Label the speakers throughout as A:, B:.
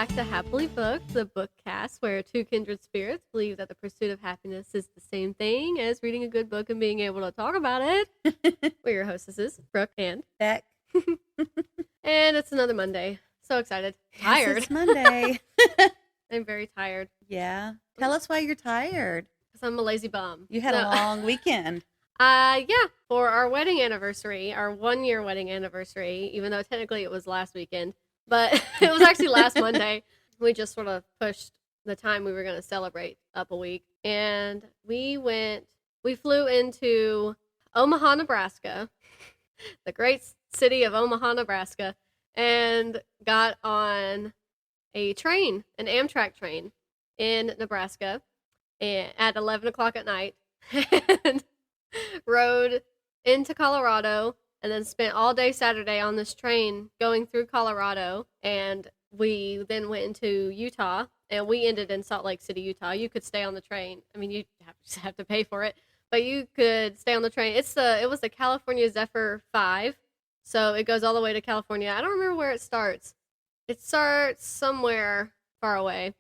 A: back to Happily Booked, the bookcast where two kindred spirits believe that the pursuit of happiness is the same thing as reading a good book and being able to talk about it. We're your hostesses, Brooke and
B: Beck.
A: And it's another Monday. So excited. Tired.
B: Yes, it's Monday.
A: I'm very tired.
B: Yeah. Tell us why you're tired.
A: Because I'm a lazy bum.
B: You had a long weekend.
A: Yeah. For our wedding anniversary, our 1-year wedding anniversary, even though technically it was last weekend, but it was actually last Monday. We just sort of pushed the time we were going to celebrate up a week. And we flew into Omaha, Nebraska, the great city of Omaha, Nebraska, and got on a train, an Amtrak train in Nebraska at 11 o'clock at night and rode into Colorado and then spent all day Saturday on this train going through Colorado. And we then went into Utah, and we ended in Salt Lake City, Utah. You could stay on the train. I mean, you just have to pay for it, but you could stay on the train. It was the California Zephyr 5, so it goes all the way to California. I don't remember where it starts. It starts somewhere far away,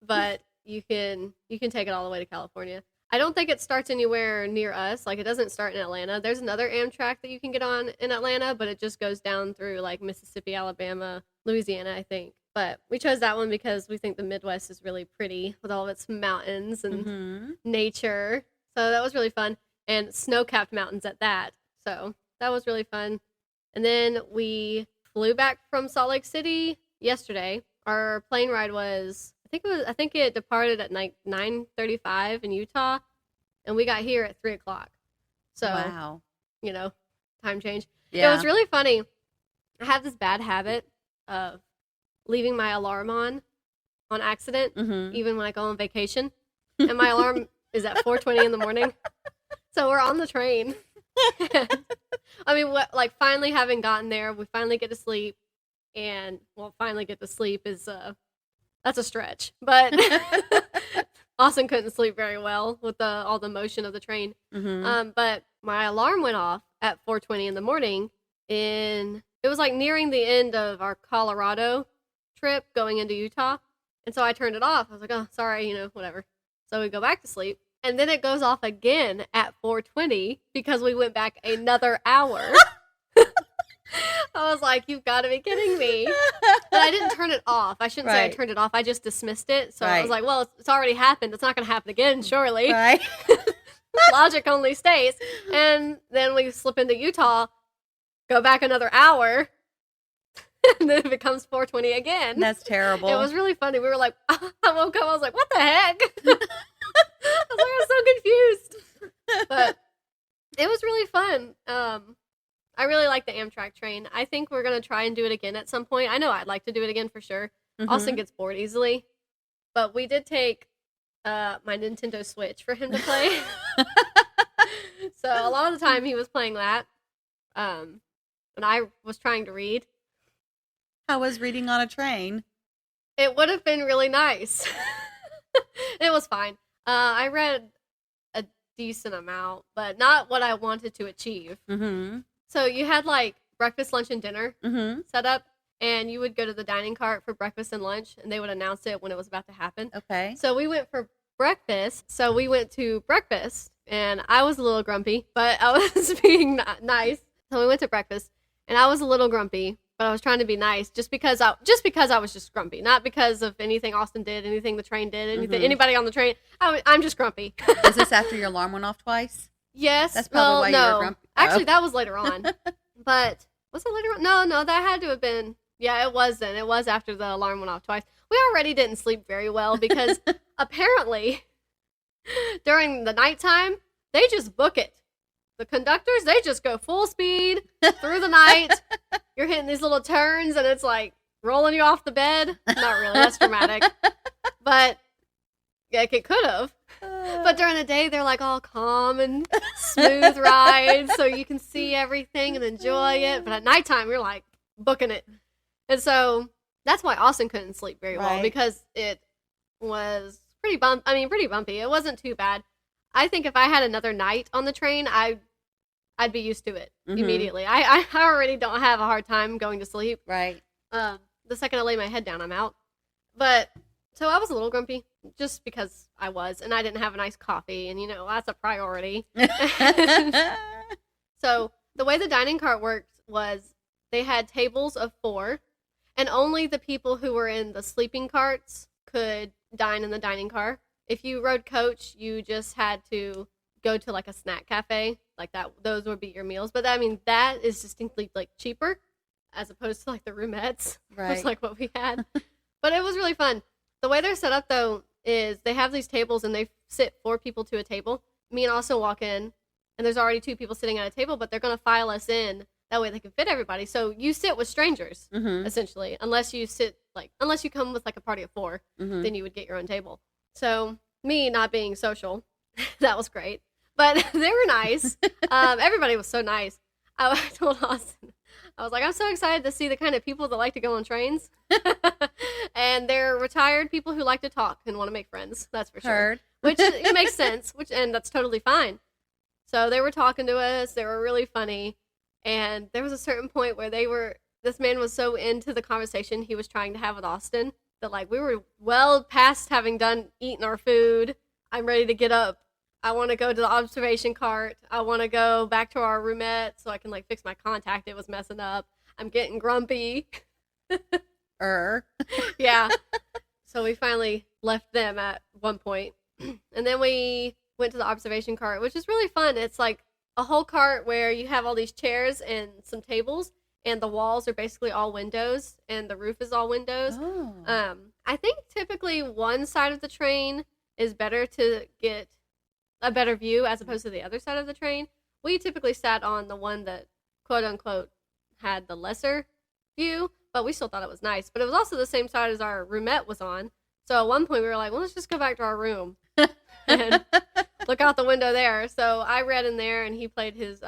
A: but you can take it all the way to California. I don't think it starts anywhere near us. Like, it doesn't start in Atlanta. There's another Amtrak that you can get on in Atlanta, but it just goes down through, like, Mississippi, Alabama, Louisiana, I think. But we chose that one because we think the Midwest is really pretty with all of its mountains and nature. So that was really fun. And snow-capped mountains at that. So that was really fun. And then we flew back from Salt Lake City yesterday. Our plane ride was... I think it departed at 9:35 in Utah, and we got here at 3 o'clock. So,
B: wow.
A: Time change.
B: Yeah.
A: It was really funny. I have this bad habit of leaving my alarm on accident, even when I go on vacation. And my alarm is at 4:20 in the morning. So we're on the train. I mean, finally having gotten there, we finally get to sleep. And, finally get to sleep is... that's a stretch, but Austin couldn't sleep very well with all the motion of the train. But my alarm went off at 4:20 in the morning. It was like nearing the end of our Colorado trip going into Utah. And so I turned it off. I was like, oh, sorry, whatever. So we go back to sleep. And then it goes off again at 4:20 because we went back another hour. I was like, you've got to be kidding me. But I didn't turn it off. I shouldn't say I turned it off. I just dismissed it. So I was like, well, it's already happened. It's not going to happen again, surely.
B: Right.
A: Logic only states. And then we slip into Utah, go back another hour, and then it becomes 4:20 again.
B: That's terrible.
A: It was really funny. We were like, I woke up, I was like, what the heck? I was so confused. But it was really fun. I really like the Amtrak train. I think we're going to try and do it again at some point. I know I'd like to do it again for sure. Austin gets bored easily. But we did take my Nintendo Switch for him to play. So a lot of the time he was playing that. And I was trying to read.
B: How was reading on a train?
A: It would have been really nice. It was fine. I read a decent amount, but not what I wanted to achieve. So you had like breakfast, lunch, and dinner set up, and you would go to the dining cart for breakfast and lunch, and they would announce it when it was about to happen.
B: Okay.
A: So we went for breakfast. So we went to breakfast, and I was a little grumpy, but I was being nice. So we went to breakfast, and I was a little grumpy, but I was trying to be nice just because I was just grumpy, not because of anything Austin did, anything the train did, anything anybody on the train. I'm just grumpy.
B: Was this after your alarm went off twice?
A: Yes.
B: That's probably why you were grumpy.
A: Actually, that was later on. But was it later on? No, that had to have been. Yeah, it was then. It was after the alarm went off twice. We already didn't sleep very well because apparently during the nighttime, they just book it. The conductors, they just go full speed through the night. You're hitting these little turns and it's like rolling you off the bed. Not really. That's dramatic. But yeah, it could have. But during the day, they're like all calm and smooth rides, so you can see everything and enjoy it. But at nighttime, you're like booking it. And so that's why Austin couldn't sleep very well, because it was pretty bumpy. It wasn't too bad. I think if I had another night on the train, I'd be used to it immediately. I already don't have a hard time going to sleep.
B: Right.
A: the second I lay my head down, I'm out. But so I was a little grumpy just because I was, and I didn't have a nice coffee, and that's a priority. So the way the dining cart worked was they had tables of 4, and only the people who were in the sleeping carts could dine in the dining car. If you rode coach, you just had to go to like a snack cafe, like that. Those would be your meals. But that is distinctly like cheaper as opposed to like the roomettes,
B: Right.
A: which is like what we had. But it was really fun. The way they're set up though is they have these tables and they sit 4 people to a table. Me and Austin walk in, and there's already 2 people sitting at a table, but they're going to file us in. That way they can fit everybody. So you sit with strangers, essentially, unless you come with like a party of 4, then you would get your own table. So me not being social, that was great. But they were nice. Everybody was so nice. I told Austin, I was like, I'm so excited to see the kind of people that like to go on trains. And they're retired people who like to talk and want to make friends. That's for sure.
B: Heard.
A: Which it makes sense, and that's totally fine. So they were talking to us. They were really funny. And there was a certain point where this man was so into the conversation he was trying to have with Austin that like we were well past having eaten our food. I'm ready to get up. I want to go to the observation cart. I want to go back to our roomette so I can like fix my contact. It was messing up. I'm getting grumpy. Yeah. So we finally left them at one point. And then we went to the observation cart, which is really fun. It's like a whole cart where you have all these chairs and some tables, and the walls are basically all windows, and the roof is all windows.
B: Oh.
A: I think typically one side of the train is better to get a better view as opposed to the other side of the train. We typically sat on the one that, quote unquote, had the lesser view, but we still thought it was nice. But it was also the same side as our roomette was on. So at one point we were like, well, let's just go back to our room and look out the window there. So I read in there and he played his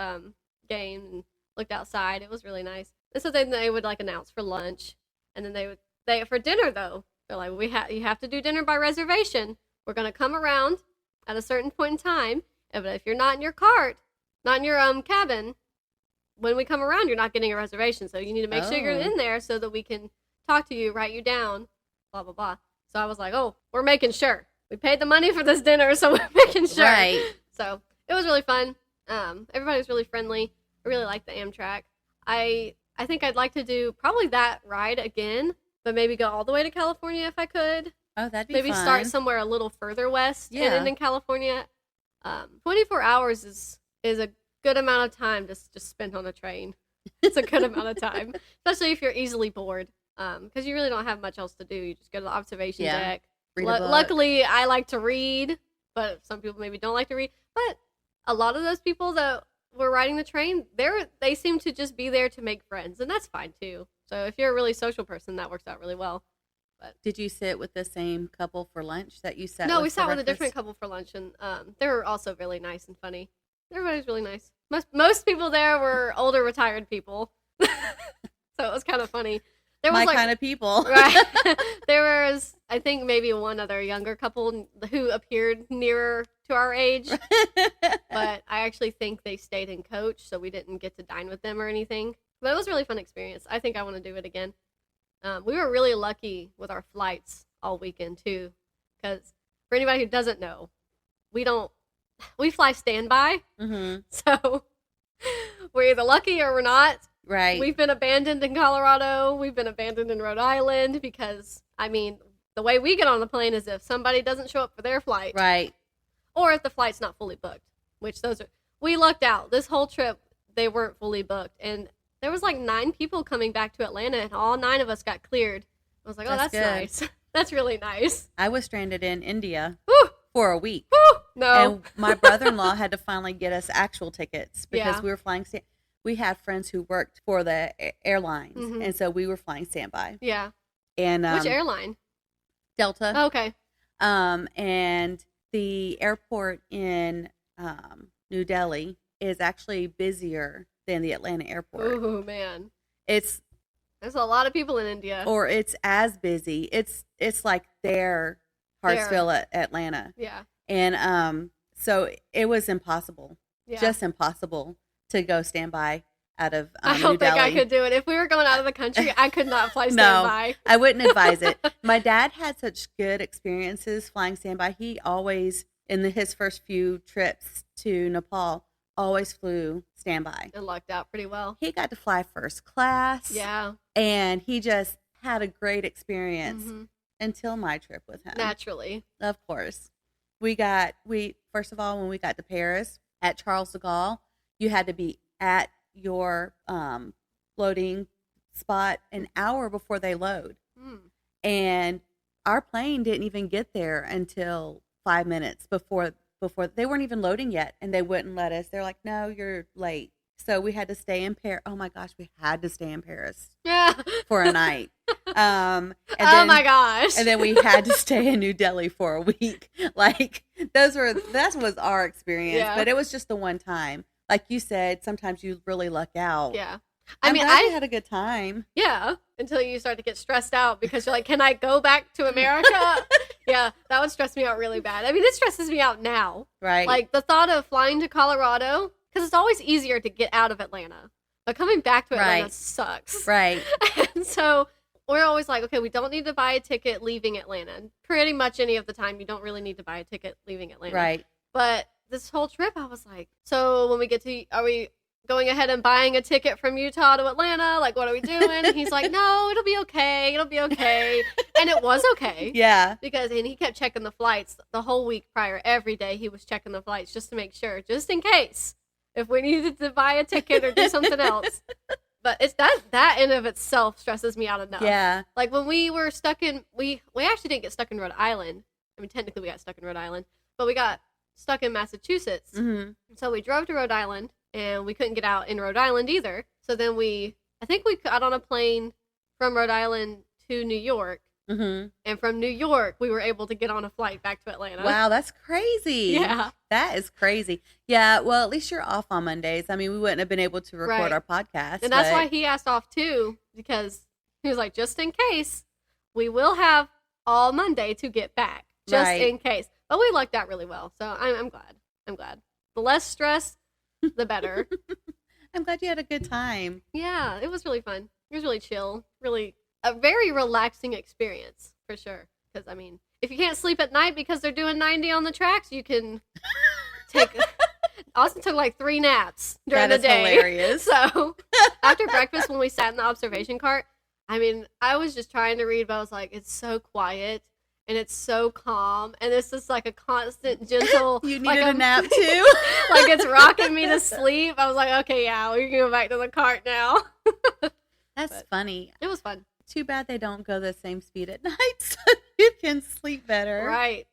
A: game and looked outside. It was really nice. And so then they would like announce for lunch, and then they for dinner though, they're like, you have to do dinner by reservation. We're gonna come around at a certain point in time, but if you're not in your cart, not in your cabin, when we come around, you're not getting a reservation. So you need to make sure you're in there so that we can talk to you, write you down, blah blah blah. So I was like, oh, we're making sure. We paid the money for this dinner, so we're making sure.
B: Right.
A: So it was really fun. Everybody was really friendly. I really liked the Amtrak. I think I'd like to do probably that ride again, but maybe go all the way to California if I could.
B: Oh, that'd be
A: maybe
B: fun.
A: Start somewhere a little further west and end in California. 24 hours is a good amount of time to just spend on a train. It's a good amount of time, especially if you're easily bored, because you really don't have much else to do. You just go to the observation deck.
B: Read a book.
A: Luckily, I like to read, but some people maybe don't like to read. But a lot of those people that were riding the train, they seem to just be there to make friends, and that's fine too. So if you're a really social person, that works out really well. But
B: did you sit with the same couple for lunch that you sat with?
A: No, we sat with a
B: breakfast?
A: different couple for lunch, and they were also really nice and funny. Everybody's really nice. Most people there were older retired people, so it was kind of funny. There was
B: My kind of people.
A: Right. There was, I think, maybe one other younger couple who appeared nearer to our age, but I actually think they stayed in coach, so we didn't get to dine with them or anything. But it was a really fun experience. I think I want to do it again. We were really lucky with our flights all weekend too, because for anybody who doesn't know, we fly standby, so we're either lucky or we're not.
B: Right.
A: We've been abandoned in Colorado. We've been abandoned in Rhode Island because, I mean, the way we get on the plane is if somebody doesn't show up for their flight.
B: Right.
A: Or if the flight's not fully booked, which we lucked out. This whole trip, they weren't fully booked. And there was like 9 people coming back to Atlanta, and all 9 of us got cleared. I was like, oh, that's nice. That's really nice.
B: I was stranded in India
A: Woo!
B: for a week.
A: Woo! No.
B: And my brother-in-law had to finally get us actual tickets because we were flying. We had friends who worked for the airlines, and so we were flying standby.
A: Yeah.
B: And
A: which airline?
B: Delta.
A: Oh, okay.
B: And the airport in New Delhi is actually busier than the Atlanta airport.
A: Oh man,
B: there's
A: a lot of people in India.
B: Or it's as busy. It's like their Hartsville at Atlanta.
A: Yeah.
B: And so it was impossible.
A: Yeah.
B: Just impossible to go standby. out of
A: I
B: New
A: don't think I
B: Delhi.
A: could do it. If we were going out of the country, I could not fly standby.
B: No, I wouldn't advise it. My dad had such good experiences flying standby. He always, his first few trips to Nepal, always flew standby.
A: And lucked out pretty well.
B: He got to fly first class.
A: Yeah.
B: And he just had a great experience until my trip with him.
A: Naturally.
B: Of course. First of all, when we got to Paris at Charles de Gaulle, you had to be at your loading spot an hour before they load. And our plane didn't even get there until 5 minutes before they weren't even loading yet, and they wouldn't let us. They're like, no, you're late. So we had to stay in Paris. Oh my gosh, we had to stay in Paris for a night. And
A: oh my gosh.
B: And then we had to stay in New Delhi for a week. Like that was our experience. Yeah. But it was just the one time. Like you said, sometimes you really luck out.
A: Yeah.
B: I had a good time.
A: Yeah. Until you start to get stressed out because you're like, can I go back to America? Yeah. That would stress me out really bad. I mean, it stresses me out now.
B: Right.
A: Like the thought of flying to Colorado, because it's always easier to get out of Atlanta. But coming back to Atlanta sucks.
B: Right.
A: And so we're always like, okay, we don't need to buy a ticket leaving Atlanta. Pretty much any of the time, you don't really need to buy a ticket leaving Atlanta.
B: Right.
A: But this whole trip, I was like, so when we get to, are we going ahead and buying a ticket from Utah to Atlanta? Like, what are we doing? And he's like, no, it'll be okay. It'll be okay. And it was okay.
B: Yeah.
A: And he kept checking the flights the whole week prior. Every day he was checking the flights just to make sure, just in case, if we needed to buy a ticket or do something else. But it's that in of itself stresses me out enough.
B: Yeah.
A: Like when we were stuck in, we actually didn't get stuck in Rhode Island. I mean, technically we got stuck in Rhode Island, but we got stuck in Massachusetts. Mm-hmm. So we drove to Rhode Island and we couldn't get out in Rhode Island either. So then I think we got on a plane from Rhode Island to New York. Mm-hmm. And from New York, we were able to get on a flight back to Atlanta.
B: Wow, that's crazy.
A: Yeah.
B: That is crazy. Yeah, well, at least you're off on Mondays. I mean, we wouldn't have been able to record our podcast.
A: And that's why he asked off too, because he was like, just in case, we will have all Monday to get back. Just in case. But we lucked out really well. So I'm glad. I'm glad. The less stress, the better.
B: I'm glad you had a good time.
A: Yeah, it was really fun. It was really chill. Really a very relaxing experience, for sure. Because, I mean, if you can't sleep at night because they're doing 90 on the tracks, you can take... Austin took like 3 naps during the day.
B: That is hilarious.
A: So, after breakfast, when we sat in the observation cart, I mean, I was just trying to read, but I was like, it's so quiet. And it's so calm. And it's just like a constant, gentle...
B: You needed a nap, too?
A: Like, it's rocking me to sleep. I was like, okay, yeah, we can go back to the cart now.
B: That's funny.
A: It was fun.
B: Too bad they don't go the same speed at night so you can sleep better.
A: Right.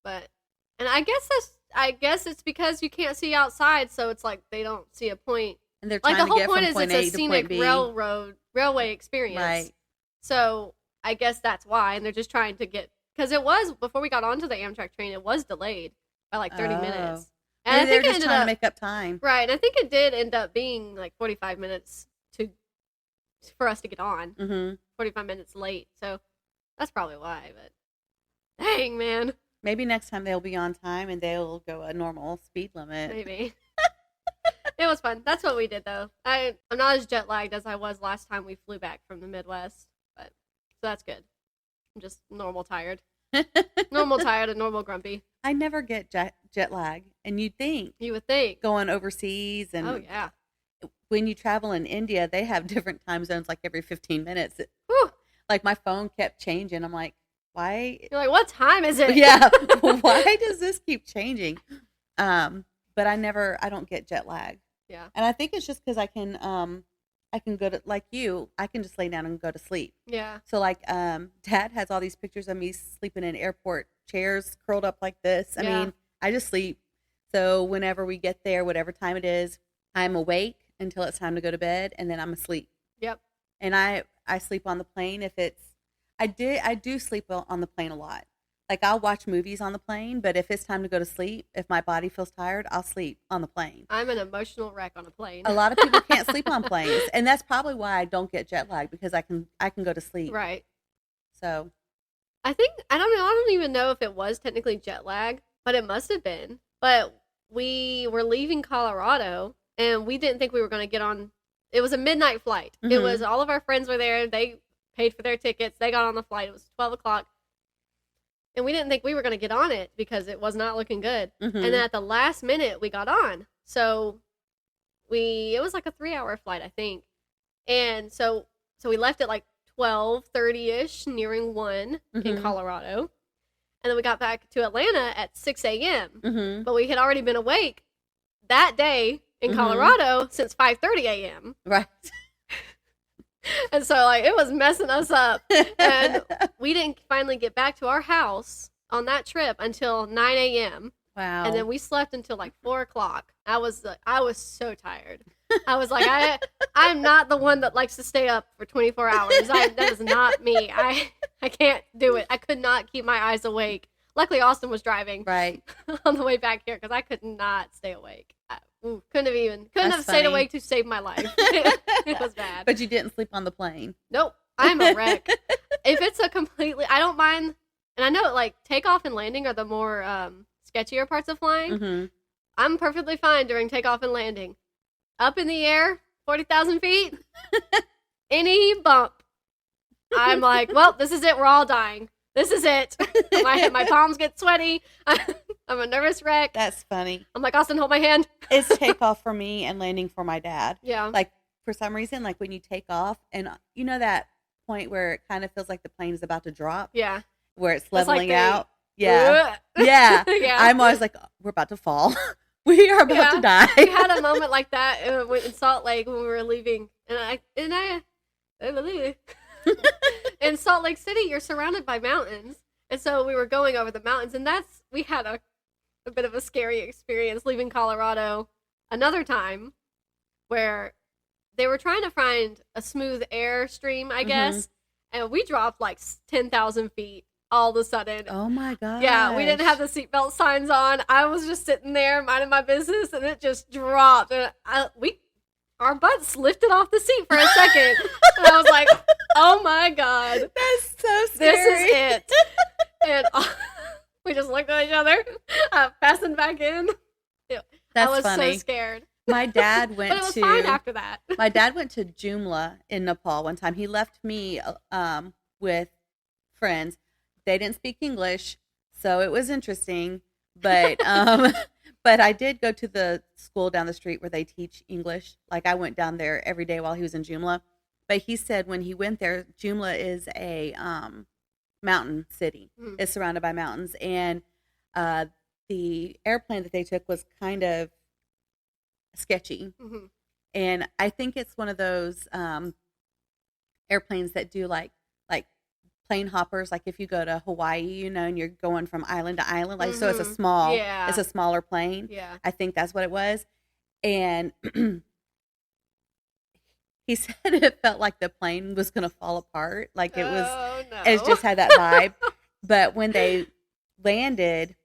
A: But, and I guess it's because you can't see outside, so it's like they don't see a point.
B: And they're trying to get from point A to point B.
A: It's a scenic railway experience.
B: Right.
A: So I guess that's why, and they're just trying to get, because it was, before we got onto the Amtrak train, it was delayed by like 30 minutes. And
B: I think they're just trying to make up time.
A: Right, and I think it did end up being like 45 minutes for us to get on. Mm-hmm. 45 minutes late, so that's probably why, but dang, man.
B: Maybe next time they'll be on time and they'll go a normal speed limit.
A: Maybe. It was fun. That's what we did, though. I'm not as jet lagged as I was last time we flew back from the Midwest, but so that's good. I'm just normal tired. Normal tired and normal grumpy.
B: I never get jet lag, and you would think going overseas and
A: oh yeah.
B: When you travel in India, they have different time zones like every 15 minutes. Like my phone kept changing. I'm like, why?
A: You're like, what time is it?
B: Yeah. Why does this keep changing? But I don't get jet lag.
A: Yeah.
B: And I think it's just because I can go to, like you, I can just lay down and go to sleep.
A: Yeah.
B: So like, Dad has all these pictures of me sleeping in airport chairs curled up like this. I mean, I just sleep. So whenever we get there, whatever time it is, I'm awake until it's time to go to bed, and then I'm asleep.
A: Yep.
B: And I sleep on the plane if it's, I do sleep on the plane a lot. Like I'll watch movies on the plane, but if it's time to go to sleep, if my body feels tired, I'll sleep on the plane.
A: I'm an emotional wreck on a plane.
B: A lot of people can't sleep on planes, and that's probably why I don't get jet lag, because I can go to sleep.
A: Right.
B: So
A: I don't even know if it was technically jet lag, but it must have been. But we were leaving Colorado, and we didn't think we were going to get on it was a midnight flight.
B: Mm-hmm.
A: It was all of our friends were there. They paid for their tickets. They got on the flight. It was 12 o'clock. And we didn't think we were going to get on it because it was not looking good.
B: Mm-hmm.
A: And then at the last minute, we got on. So it was like a 3-hour flight, I think. And so we left at like 12:30ish, nearing 1 in Colorado. And then we got back to Atlanta at 6 a.m.
B: Mm-hmm.
A: But we had already been awake that day in Colorado since 5:30 a.m.
B: Right.
A: And so, like, it was messing us up. And we didn't finally get back to our house on that trip until 9 a.m.
B: Wow.
A: And then we slept until like 4 o'clock. I was so tired. I was like, I'm not the one that likes to stay up for 24 hours. That is not me. I can't do it. I could not keep my eyes awake. Luckily, Austin was driving
B: Right.
A: on the way back here because I could not stay awake. Couldn't have
B: That's
A: stayed
B: funny.
A: awake to save my life. It was bad.
B: But you didn't sleep on the plane.
A: Nope. I'm a wreck. If it's I don't mind. And I know like takeoff and landing are the more sketchier parts of flying.
B: Mm-hmm.
A: I'm perfectly fine during takeoff and landing. Up in the air, 40,000 feet, any bump, I'm like, well, this is it. We're all dying. This is it. My palms get sweaty. I'm a nervous wreck.
B: That's funny.
A: I'm like, Austin, hold my hand.
B: It's takeoff for me and landing for my dad.
A: Yeah.
B: Like, for some reason, like when you take off and you know that point where it kind of feels like the plane is about to drop?
A: Yeah.
B: Where it's
A: like
B: leveling
A: the-
B: out? Yeah. Yeah.
A: Yeah.
B: I'm always like, we're about to fall. We are about to die.
A: We had a moment like that in Salt Lake when we were leaving. In Salt Lake City, you're surrounded by mountains. And so we were going over the mountains. And we had a bit of a scary experience leaving Colorado another time where they were trying to find a smooth air stream, I guess. And we dropped like 10,000 feet all of a sudden.
B: Oh my God.
A: Yeah, we didn't have the seatbelt signs on. I was just sitting there minding my business, and it just dropped. And our butts lifted off the seat for a second. And I was like, oh my God.
B: That's so scary.
A: This is it. And we just looked at each other, passing back in.
B: That's
A: I was
B: funny.
A: so scared.
B: My dad went
A: But it was fine after that.
B: My dad went to Jumla in Nepal one time. He left me with friends. They didn't speak English, so it was interesting. But but I did go to the school down the street where they teach English. Like I went down there every day while he was in Jumla. But he said when he went there, Jumla is a mountain city.
A: Mm.
B: It's surrounded by mountains, and the airplane that they took was kind of sketchy.
A: Mm-hmm.
B: And I think it's one of those airplanes that do like plane hoppers. Like if you go to Hawaii, and you're going from island to island, like so it's a it's a smaller plane.
A: Yeah.
B: I think that's what it was. And he said it felt like the plane was going to fall apart. Like it was, it just had that vibe. But when they landed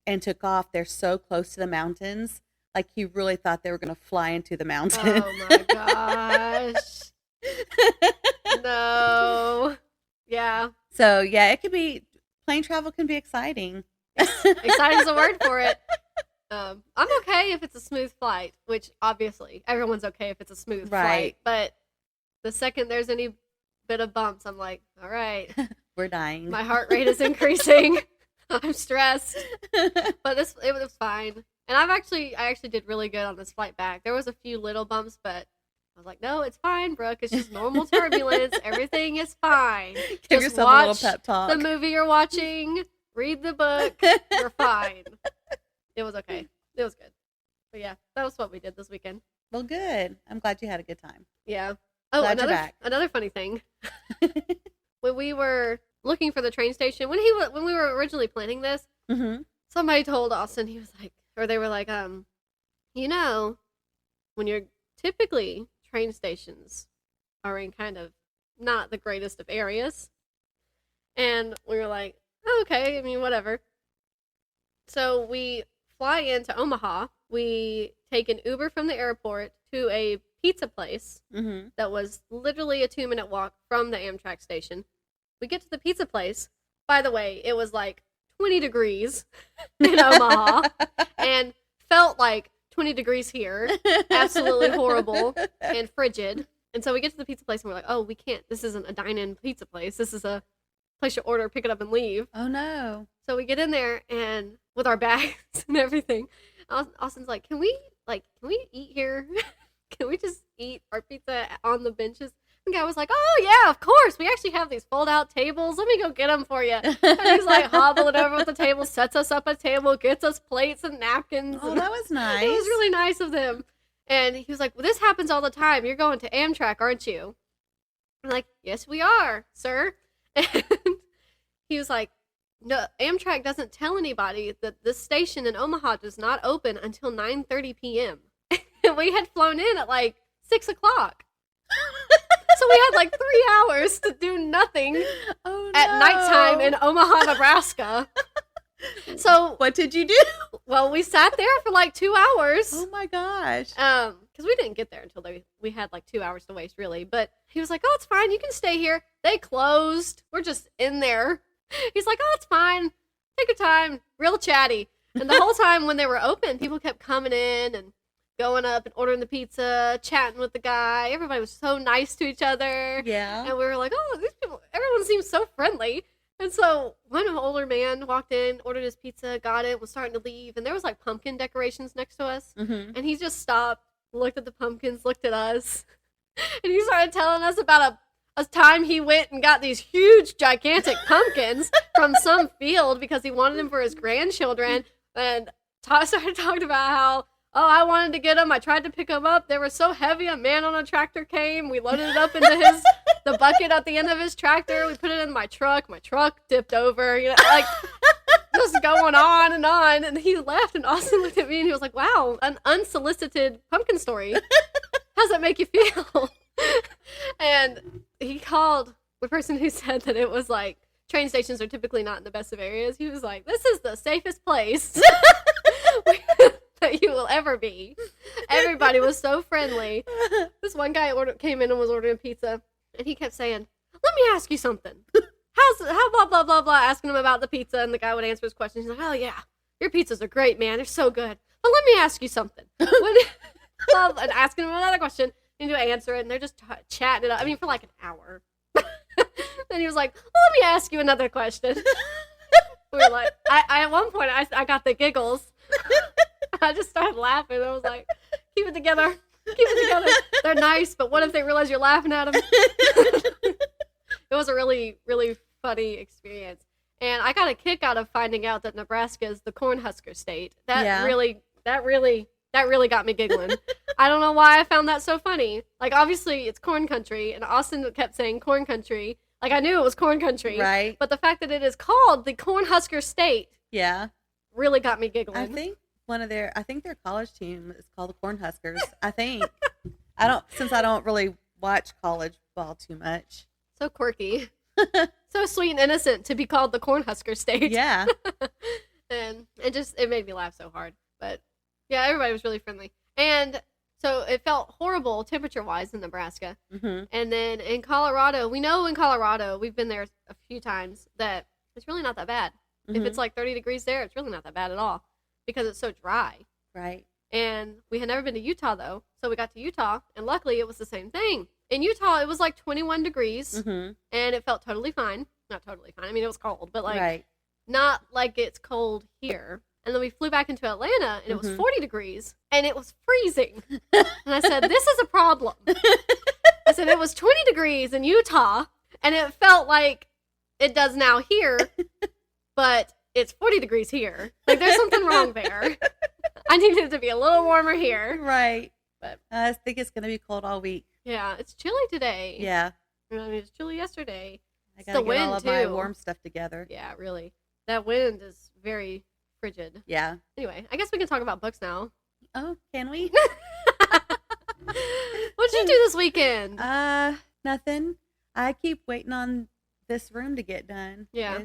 B: and took off, they're so close to the mountains. Like he really thought they were going to fly into the mountain.
A: Oh my gosh. No. Yeah.
B: So yeah, it could be, plane travel can be exciting.
A: Exciting is a word for it. I'm okay if it's a smooth flight, which obviously everyone's okay if it's a smooth flight. But the second there's any bit of bumps, I'm like, all right,
B: we're dying.
A: My heart rate is increasing. I'm stressed. But it was fine. And I actually did really good on this flight back. There was a few little bumps, but I was like, no, it's fine, Brooke. It's just normal turbulence. Everything is fine.
B: Give
A: just
B: yourself
A: watch
B: a little pep talk.
A: The movie you're watching. Read the book. You're fine. It was okay. It was good. But yeah, that was what we did this weekend.
B: Well, good. I'm glad you had a good time.
A: Yeah. Oh,
B: Glad you're back.
A: another funny thing. When we were looking for the train station, when we were originally planning this, somebody told Austin, he was like, or they were like, when you're typically train stations are in kind of not the greatest of areas. And we were like, oh, okay, I mean, whatever. So we fly into Omaha. We take an Uber from the airport to a pizza place that was literally a 2-minute walk from the Amtrak station. We get to the pizza place. By the way, it was like 20 degrees in Omaha and felt like 20 degrees here. Absolutely horrible and frigid. And so we get to the pizza place and we're like, oh, we can't. This isn't a dine-in pizza place. This is a place you order, pick it up, and leave.
B: Oh, no.
A: So we get in there and with our bags and everything. Austin's like, can we eat here? Can we just eat our pizza on the benches? The guy was like, oh, yeah, of course. We actually have these fold-out tables. Let me go get them for you. And he's like hobbling over with the table, sets us up a table, gets us plates and napkins.
B: Oh, that was nice.
A: It was really nice of them. And he was like, well, this happens all the time. You're going to Amtrak, aren't you? I'm like, yes, we are, sir. And he was like, no, Amtrak doesn't tell anybody that this station in Omaha does not open until 9:30 p.m. And we had flown in at like 6 o'clock. So we had like 3 hours to do nothing at nighttime in Omaha, Nebraska. So
B: what did you do?
A: Well, we sat there for like 2 hours.
B: Oh my gosh.
A: Because we didn't get there until we had like 2 hours to waste, really. But he was like, oh, it's fine. You can stay here. They closed. We're just in there. He's like, oh, it's fine. Take your time. Real chatty. And the whole time when they were open, people kept coming in and going up and ordering the pizza, chatting with the guy. Everybody was so nice to each other.
B: Yeah.
A: And we were like, oh, these people, everyone seems so friendly. And so one older man walked in, ordered his pizza, got it, was starting to leave. And there was like pumpkin decorations next to us.
B: Mm-hmm.
A: And he just stopped, looked at the pumpkins, looked at us. And he started telling us about a time he went and got these huge, gigantic pumpkins from some field because he wanted them for his grandchildren. And started talking about how, oh, I wanted to get them. I tried to pick them up. They were so heavy. A man on a tractor came. We loaded it up into the bucket at the end of his tractor. We put it in my truck. My truck tipped over. You know, like just going on. And he left. And Austin looked at me and he was like, "Wow, an unsolicited pumpkin story. How's that make you feel?" And he called the person who said that it was like train stations are typically not in the best of areas. He was like, "This is the safest place that you will ever be." Everybody was so friendly. This one guy came in and was ordering pizza, and he kept saying, "Let me ask you something. How blah blah blah blah?" Asking him about the pizza, and the guy would answer his questions. He's like, "Oh yeah, your pizzas are great, man. They're so good. But let me ask you something." And asking him another question, and to answer it, and they're just chatting it up. I mean, for like an hour. Then he was like, well, "Let me ask you another question." We were like, I at one point I got the giggles. I just started laughing. I was like, keep it together. Keep it together. They're nice, but what if they realize you're laughing at them? It was a really, really funny experience. And I got a kick out of finding out that Nebraska is the Cornhusker state. That really got me giggling. I don't know why I found that so funny. Like, obviously, it's corn country, and Austin kept saying corn country. Like, I knew it was corn country.
B: Right.
A: But the fact that it is called the Cornhusker state really got me giggling.
B: I think their college team is called the Cornhuskers. I think. Since I don't really watch college ball too much.
A: So quirky. So sweet and innocent to be called the Cornhusker state.
B: Yeah.
A: And it made me laugh so hard. But yeah, everybody was really friendly. And so it felt horrible temperature-wise in Nebraska.
B: Mm-hmm.
A: And then in Colorado, we've been there a few times, that it's really not that bad.
B: Mm-hmm.
A: If it's like 30 degrees there, it's really not that bad at all because it's so dry.
B: Right.
A: And we had never been to Utah, though. So we got to Utah, and luckily it was the same thing. In Utah, it was like 21 degrees,
B: mm-hmm.
A: and it felt totally fine. Not totally fine. I mean, it was cold, but like not like it's cold here. And then we flew back into Atlanta, and it was 40 degrees, and it was freezing. And I said, this is a problem. I said, it was 20 degrees in Utah, and it felt like it does now here, but it's 40 degrees here. Like, there's something wrong there. I need it to be a little warmer here.
B: Right.
A: But
B: I think it's going to be cold all week.
A: Yeah, it's chilly today.
B: Yeah.
A: I mean, it was chilly yesterday.
B: I got to get
A: wind,
B: all of
A: too.
B: my warm stuff together.
A: Yeah, really. That wind is very frigid.
B: Yeah.
A: Anyway, I guess we can talk about books now.
B: Oh, can we?
A: What did you do this weekend?
B: Nothing. I keep waiting on this room to get done.
A: Yeah.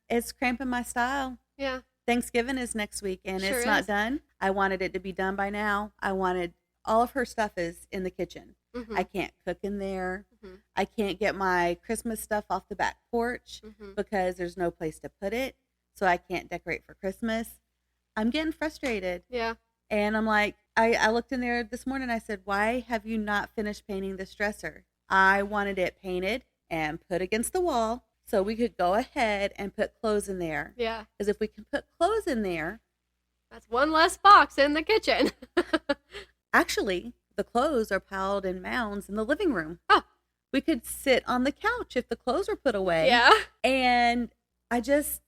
B: It's cramping my style.
A: Yeah.
B: Thanksgiving is next week, and
A: Sure
B: it's not
A: is.
B: done. I wanted it to be done by now. I wanted all of her stuff is in the kitchen.
A: Mm-hmm.
B: I can't cook in there.
A: Mm-hmm.
B: I can't get my Christmas stuff off the back porch
A: Mm-hmm.
B: because there's no place to put it. So I can't decorate for Christmas. I'm getting frustrated.
A: Yeah.
B: And I'm like, I looked in there this morning. I said, why have you not finished painting this dresser? I wanted it painted and put against the wall so we could go ahead and put clothes in there.
A: Yeah.
B: Because if we can put clothes in there.
A: That's one less box in the kitchen.
B: Actually, the clothes are piled in mounds in the living room.
A: Oh.
B: We could sit on the couch if the clothes were put away.
A: Yeah.
B: And I just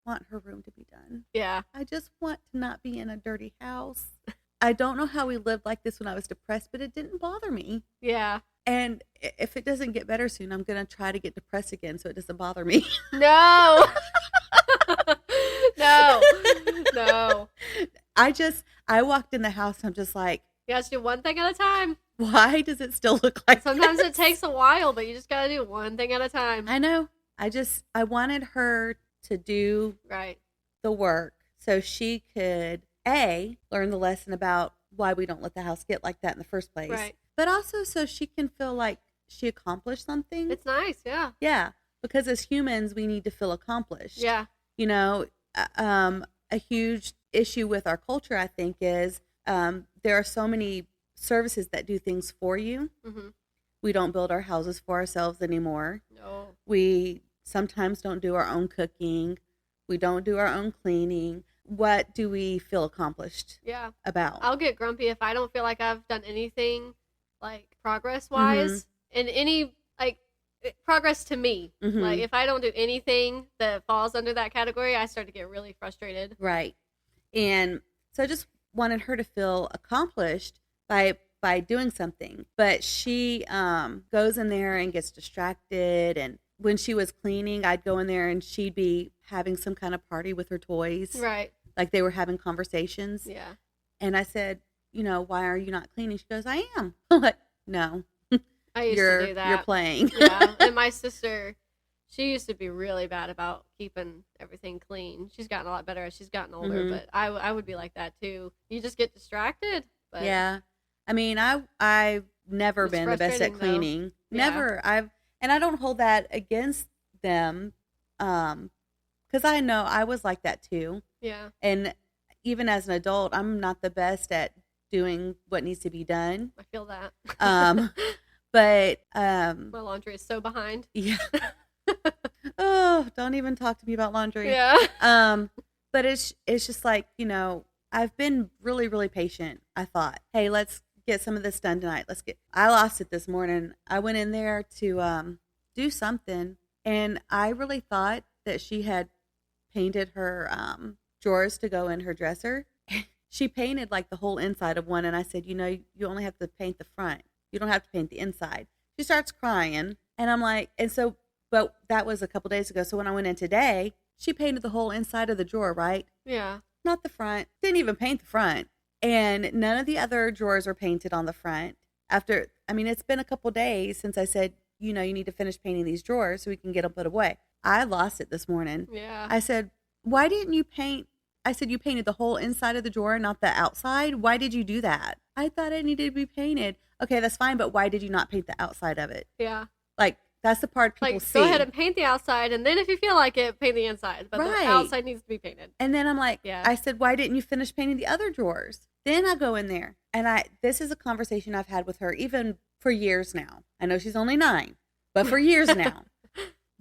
B: want her room to be done.
A: Yeah.
B: I just want to not be in a dirty house. I don't know how we lived like this when I was depressed, but it didn't bother me.
A: Yeah.
B: And if it doesn't get better soon, I'm going to try to get depressed again so it doesn't bother me.
A: No. No.
B: I walked in the house and I'm just like,
A: you have to do one thing at a time.
B: why does it still look like
A: Sometimes
B: this?
A: it takes a while, but you just got to do one thing at a time.
B: I know. I wanted her to do
A: Right.
B: the work so she could, learn the lesson about why we don't let the house get like that in the first place.
A: Right.
B: But also so she can feel like she accomplished something.
A: It's nice, yeah.
B: Yeah. Because as humans, we need to feel accomplished.
A: Yeah.
B: You know, a huge issue with our culture, I think, is there are so many services that do things for you.
A: Mm-hmm.
B: We don't build our houses for ourselves anymore.
A: No.
B: We sometimes don't do our own cooking. We don't do our own cleaning. What do we feel accomplished about?
A: I'll get grumpy if I don't feel like I've done anything, like, progress-wise. And any, like, progress to me.
B: Mm-hmm.
A: Like, if I don't do anything that falls under that category, I start to get really frustrated.
B: Right. And so I just wanted her to feel accomplished by doing something. But she goes in there and gets distracted. And when she was cleaning, I'd go in there and she'd be having some kind of party with her toys.
A: Right.
B: Like they were having conversations.
A: Yeah.
B: And I said, why are you not cleaning? She goes, I am. I'm like, no.
A: I used to do that.
B: You're playing.
A: Yeah. And my sister, she used to be really bad about keeping everything clean. She's gotten a lot better as she's gotten older,
B: Mm-hmm.
A: but I would be like that too. You just get distracted. But
B: yeah. I mean, I've never
A: It's
B: been the best at
A: frustrating, though.
B: cleaning.
A: Yeah.
B: Never. And I don't hold that against them. Because I know I was like that too.
A: Yeah.
B: And even as an adult, I'm not the best at doing what needs to be done.
A: I feel that.
B: But
A: My laundry is so behind.
B: yeah. Oh, don't even talk to me about laundry.
A: Yeah.
B: But it's just like, I've been really, really patient. I thought, hey, let's get some of this done tonight. I lost it this morning. I went in there to do something, and I really thought that she had painted her drawers to go in her dresser. She painted like the whole inside of one, and I said, you only have to paint the front. You don't have to paint the inside. She starts crying, and I'm like, but that was a couple days ago. So when I went in today, she painted the whole inside of the drawer, right?
A: Yeah.
B: Not the front. Didn't even paint the front. And none of the other drawers were painted on the front. It's been a couple days since I said, you need to finish painting these drawers so we can get them put away. I lost it this morning.
A: Yeah.
B: I said, why didn't you paint? I said, you painted the whole inside of the drawer, not the outside. Why did you do that? I thought it needed to be painted. Okay, that's fine, but why did you not paint the outside of it?
A: Yeah.
B: Like, that's the part people see.
A: Go ahead and paint the outside, and then if you feel like it, paint the inside. But
B: Right.
A: the outside needs to be painted.
B: And then I'm like,
A: Yeah.
B: I said, why didn't you finish painting the other drawers? Then I go in there, and this is a conversation I've had with her even for years now. I know she's only 9, but for years now.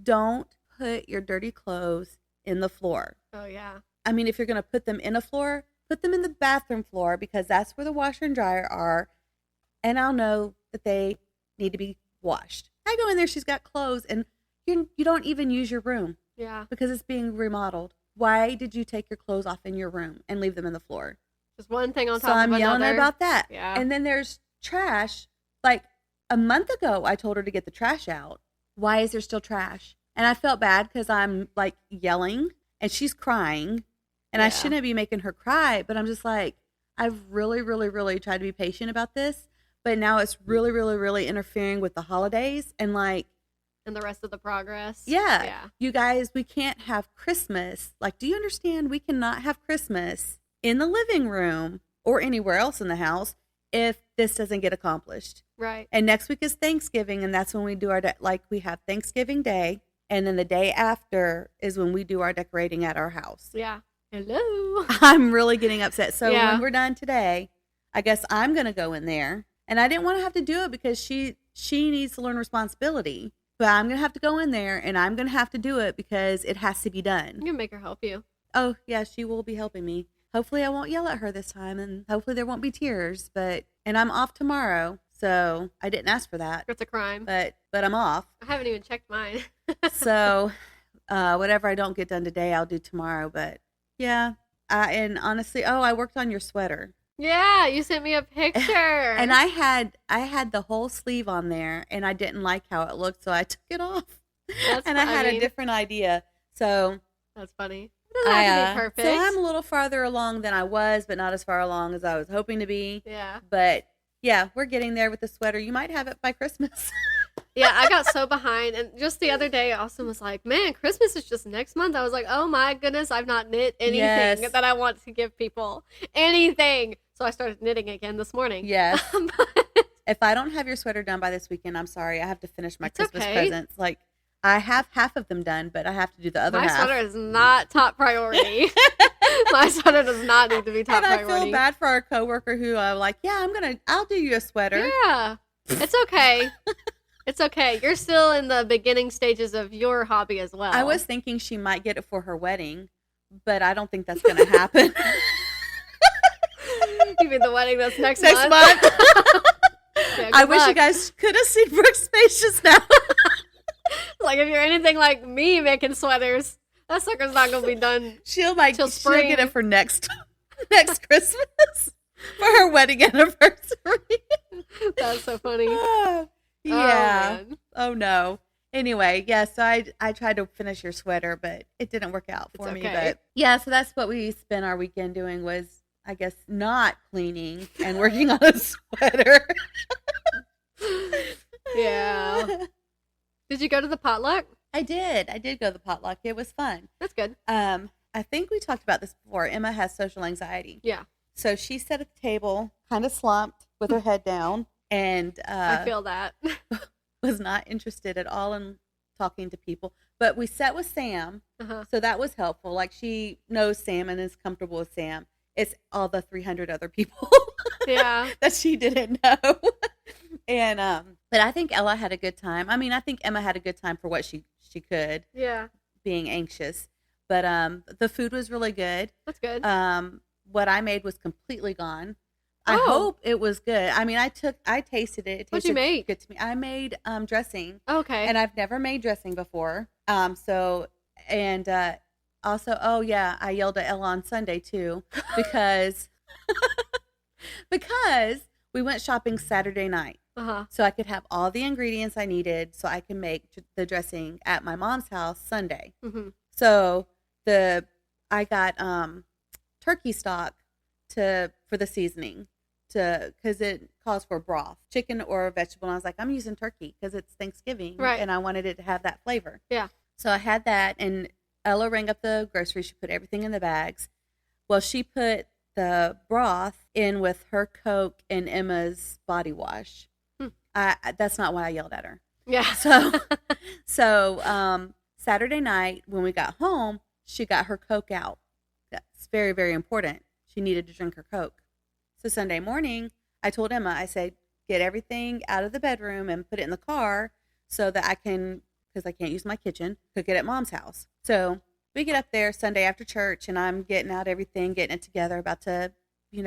B: Don't put your dirty clothes in the floor.
A: Oh, yeah.
B: If you're going to put them in a floor, put them in the bathroom floor, because that's where the washer and dryer are. And I'll know that they need to be washed. I go in there, she's got clothes, and you don't even use your room
A: Yeah.
B: because it's being remodeled. Why did you take your clothes off in your room and leave them in the floor?
A: Just one thing on top
B: So
A: of
B: I'm
A: another.
B: yelling about that.
A: Yeah.
B: And then there's trash. Like a month ago, I told her to get the trash out. Why is there still trash? And I felt bad because I'm like yelling and she's crying. And I
A: Yeah.
B: shouldn't be making her cry. But I'm just like, I've really, really, really tried to be patient about this. But now it's really, really, really interfering with the holidays. And like,
A: And the rest of the progress.
B: yeah,
A: Yeah.
B: you guys, we can't have Christmas. Like, do you understand? We cannot have Christmas in the living room or anywhere else in the house if this doesn't get accomplished.
A: Right.
B: And next week is Thanksgiving, and that's when we do we have Thanksgiving Day, and then the day after is when we do our decorating at our house.
A: Yeah. Hello.
B: I'm really getting upset. So
A: Yeah.
B: when we're done today, I guess I'm going to go in there. And I didn't want to have to do it because she needs to learn responsibility. But I'm going to have to go in there and I'm going to have to do it because it has to be done.
A: You can make her help you.
B: Oh, yeah, she will be helping me. Hopefully I won't yell at her this time and hopefully there won't be tears. And I'm off tomorrow. So I didn't ask for that.
A: It's a crime.
B: But I'm off.
A: I haven't even checked mine.
B: So whatever I don't get done today, I'll do tomorrow. But yeah. And honestly, I worked on your sweater.
A: Yeah, you sent me a picture.
B: And I had the whole sleeve on there and I didn't like how it looked, so I took it off. I had a different idea. So
A: that's funny. It doesn't have to be perfect.
B: So I'm a little farther along than I was, but not as far along as I was hoping to be.
A: Yeah.
B: But yeah, we're getting there with the sweater. You might have it by Christmas.
A: Yeah, I got so behind. And just the other day, Austin was like, man, Christmas is just next month. I was like, oh my goodness, I've not knit anything that I want to give people. Anything. So I started knitting again this morning.
B: Yes. If I don't have your sweater done by this weekend, I'm sorry. I have to finish my Christmas presents. Like, I have half of them done, but I have to do the other half.
A: My sweater is not top priority. My sweater does not need to be top priority.
B: And I feel bad for our coworker who like, yeah, I'll do you a sweater.
A: Yeah. It's okay. It's okay. You're still in the beginning stages of your hobby as well.
B: I was thinking she might get it for her wedding, but I don't think that's going to happen.
A: You mean the wedding that's next month? Yeah,
B: I wish you guys could have seen Brooke's face just now.
A: Like, if you're anything like me making sweaters, that sucker's not going to be done till spring.
B: She'll get it for next Christmas for her wedding anniversary.
A: That's so funny.
B: Yeah. Oh, no. Anyway, yeah, so I tried to finish your sweater, but it didn't work out for me. But yeah, so that's what we spent our weekend doing was, I guess, not cleaning and working on a sweater.
A: Yeah. Did you go to the potluck?
B: I did. I did go to the potluck. It was fun.
A: That's good.
B: I think we talked about this before. Emma has social anxiety.
A: Yeah.
B: So she sat at the table, kind of slumped with her head down, and
A: I feel that.
B: was not interested at all in talking to people. But we sat with Sam, so that was helpful. Like, she knows Sam and is comfortable with Sam. It's all the 300 other people that she didn't know. And but I think Ella had a good time. I mean, I think Emma had a good time for what she could. Yeah. Being anxious. But the food was really good.
A: That's good.
B: What I made was completely gone. I hope it was good. I mean, I tasted it.
A: What'd you make?
B: Good to me. I made dressing.
A: Okay.
B: And I've never made dressing before. Also, I yelled at Ella on Sunday too because we went shopping Saturday night. So I could have all the ingredients I needed so I can make the dressing at my mom's house Sunday. Mm-hmm. So I got turkey stock for the seasoning because it calls for broth, chicken or vegetable. And I was like, I'm using turkey because it's Thanksgiving, right? And I wanted it to have that flavor. Yeah. So I had that, and Ella rang up the grocery. She put everything in the bags. Well, she put the broth in with her Coke and Emma's body wash. That's not why I yelled at her. Yeah. So Saturday night when we got home, she got her Coke out. That's very, very important. She needed to drink her Coke. So Sunday morning, I told Emma, I said, get everything out of the bedroom and put it in the car so that I can, because I can't use my kitchen, cook it at Mom's house. So we get up there Sunday after church, and I'm getting out everything, getting it together, about to,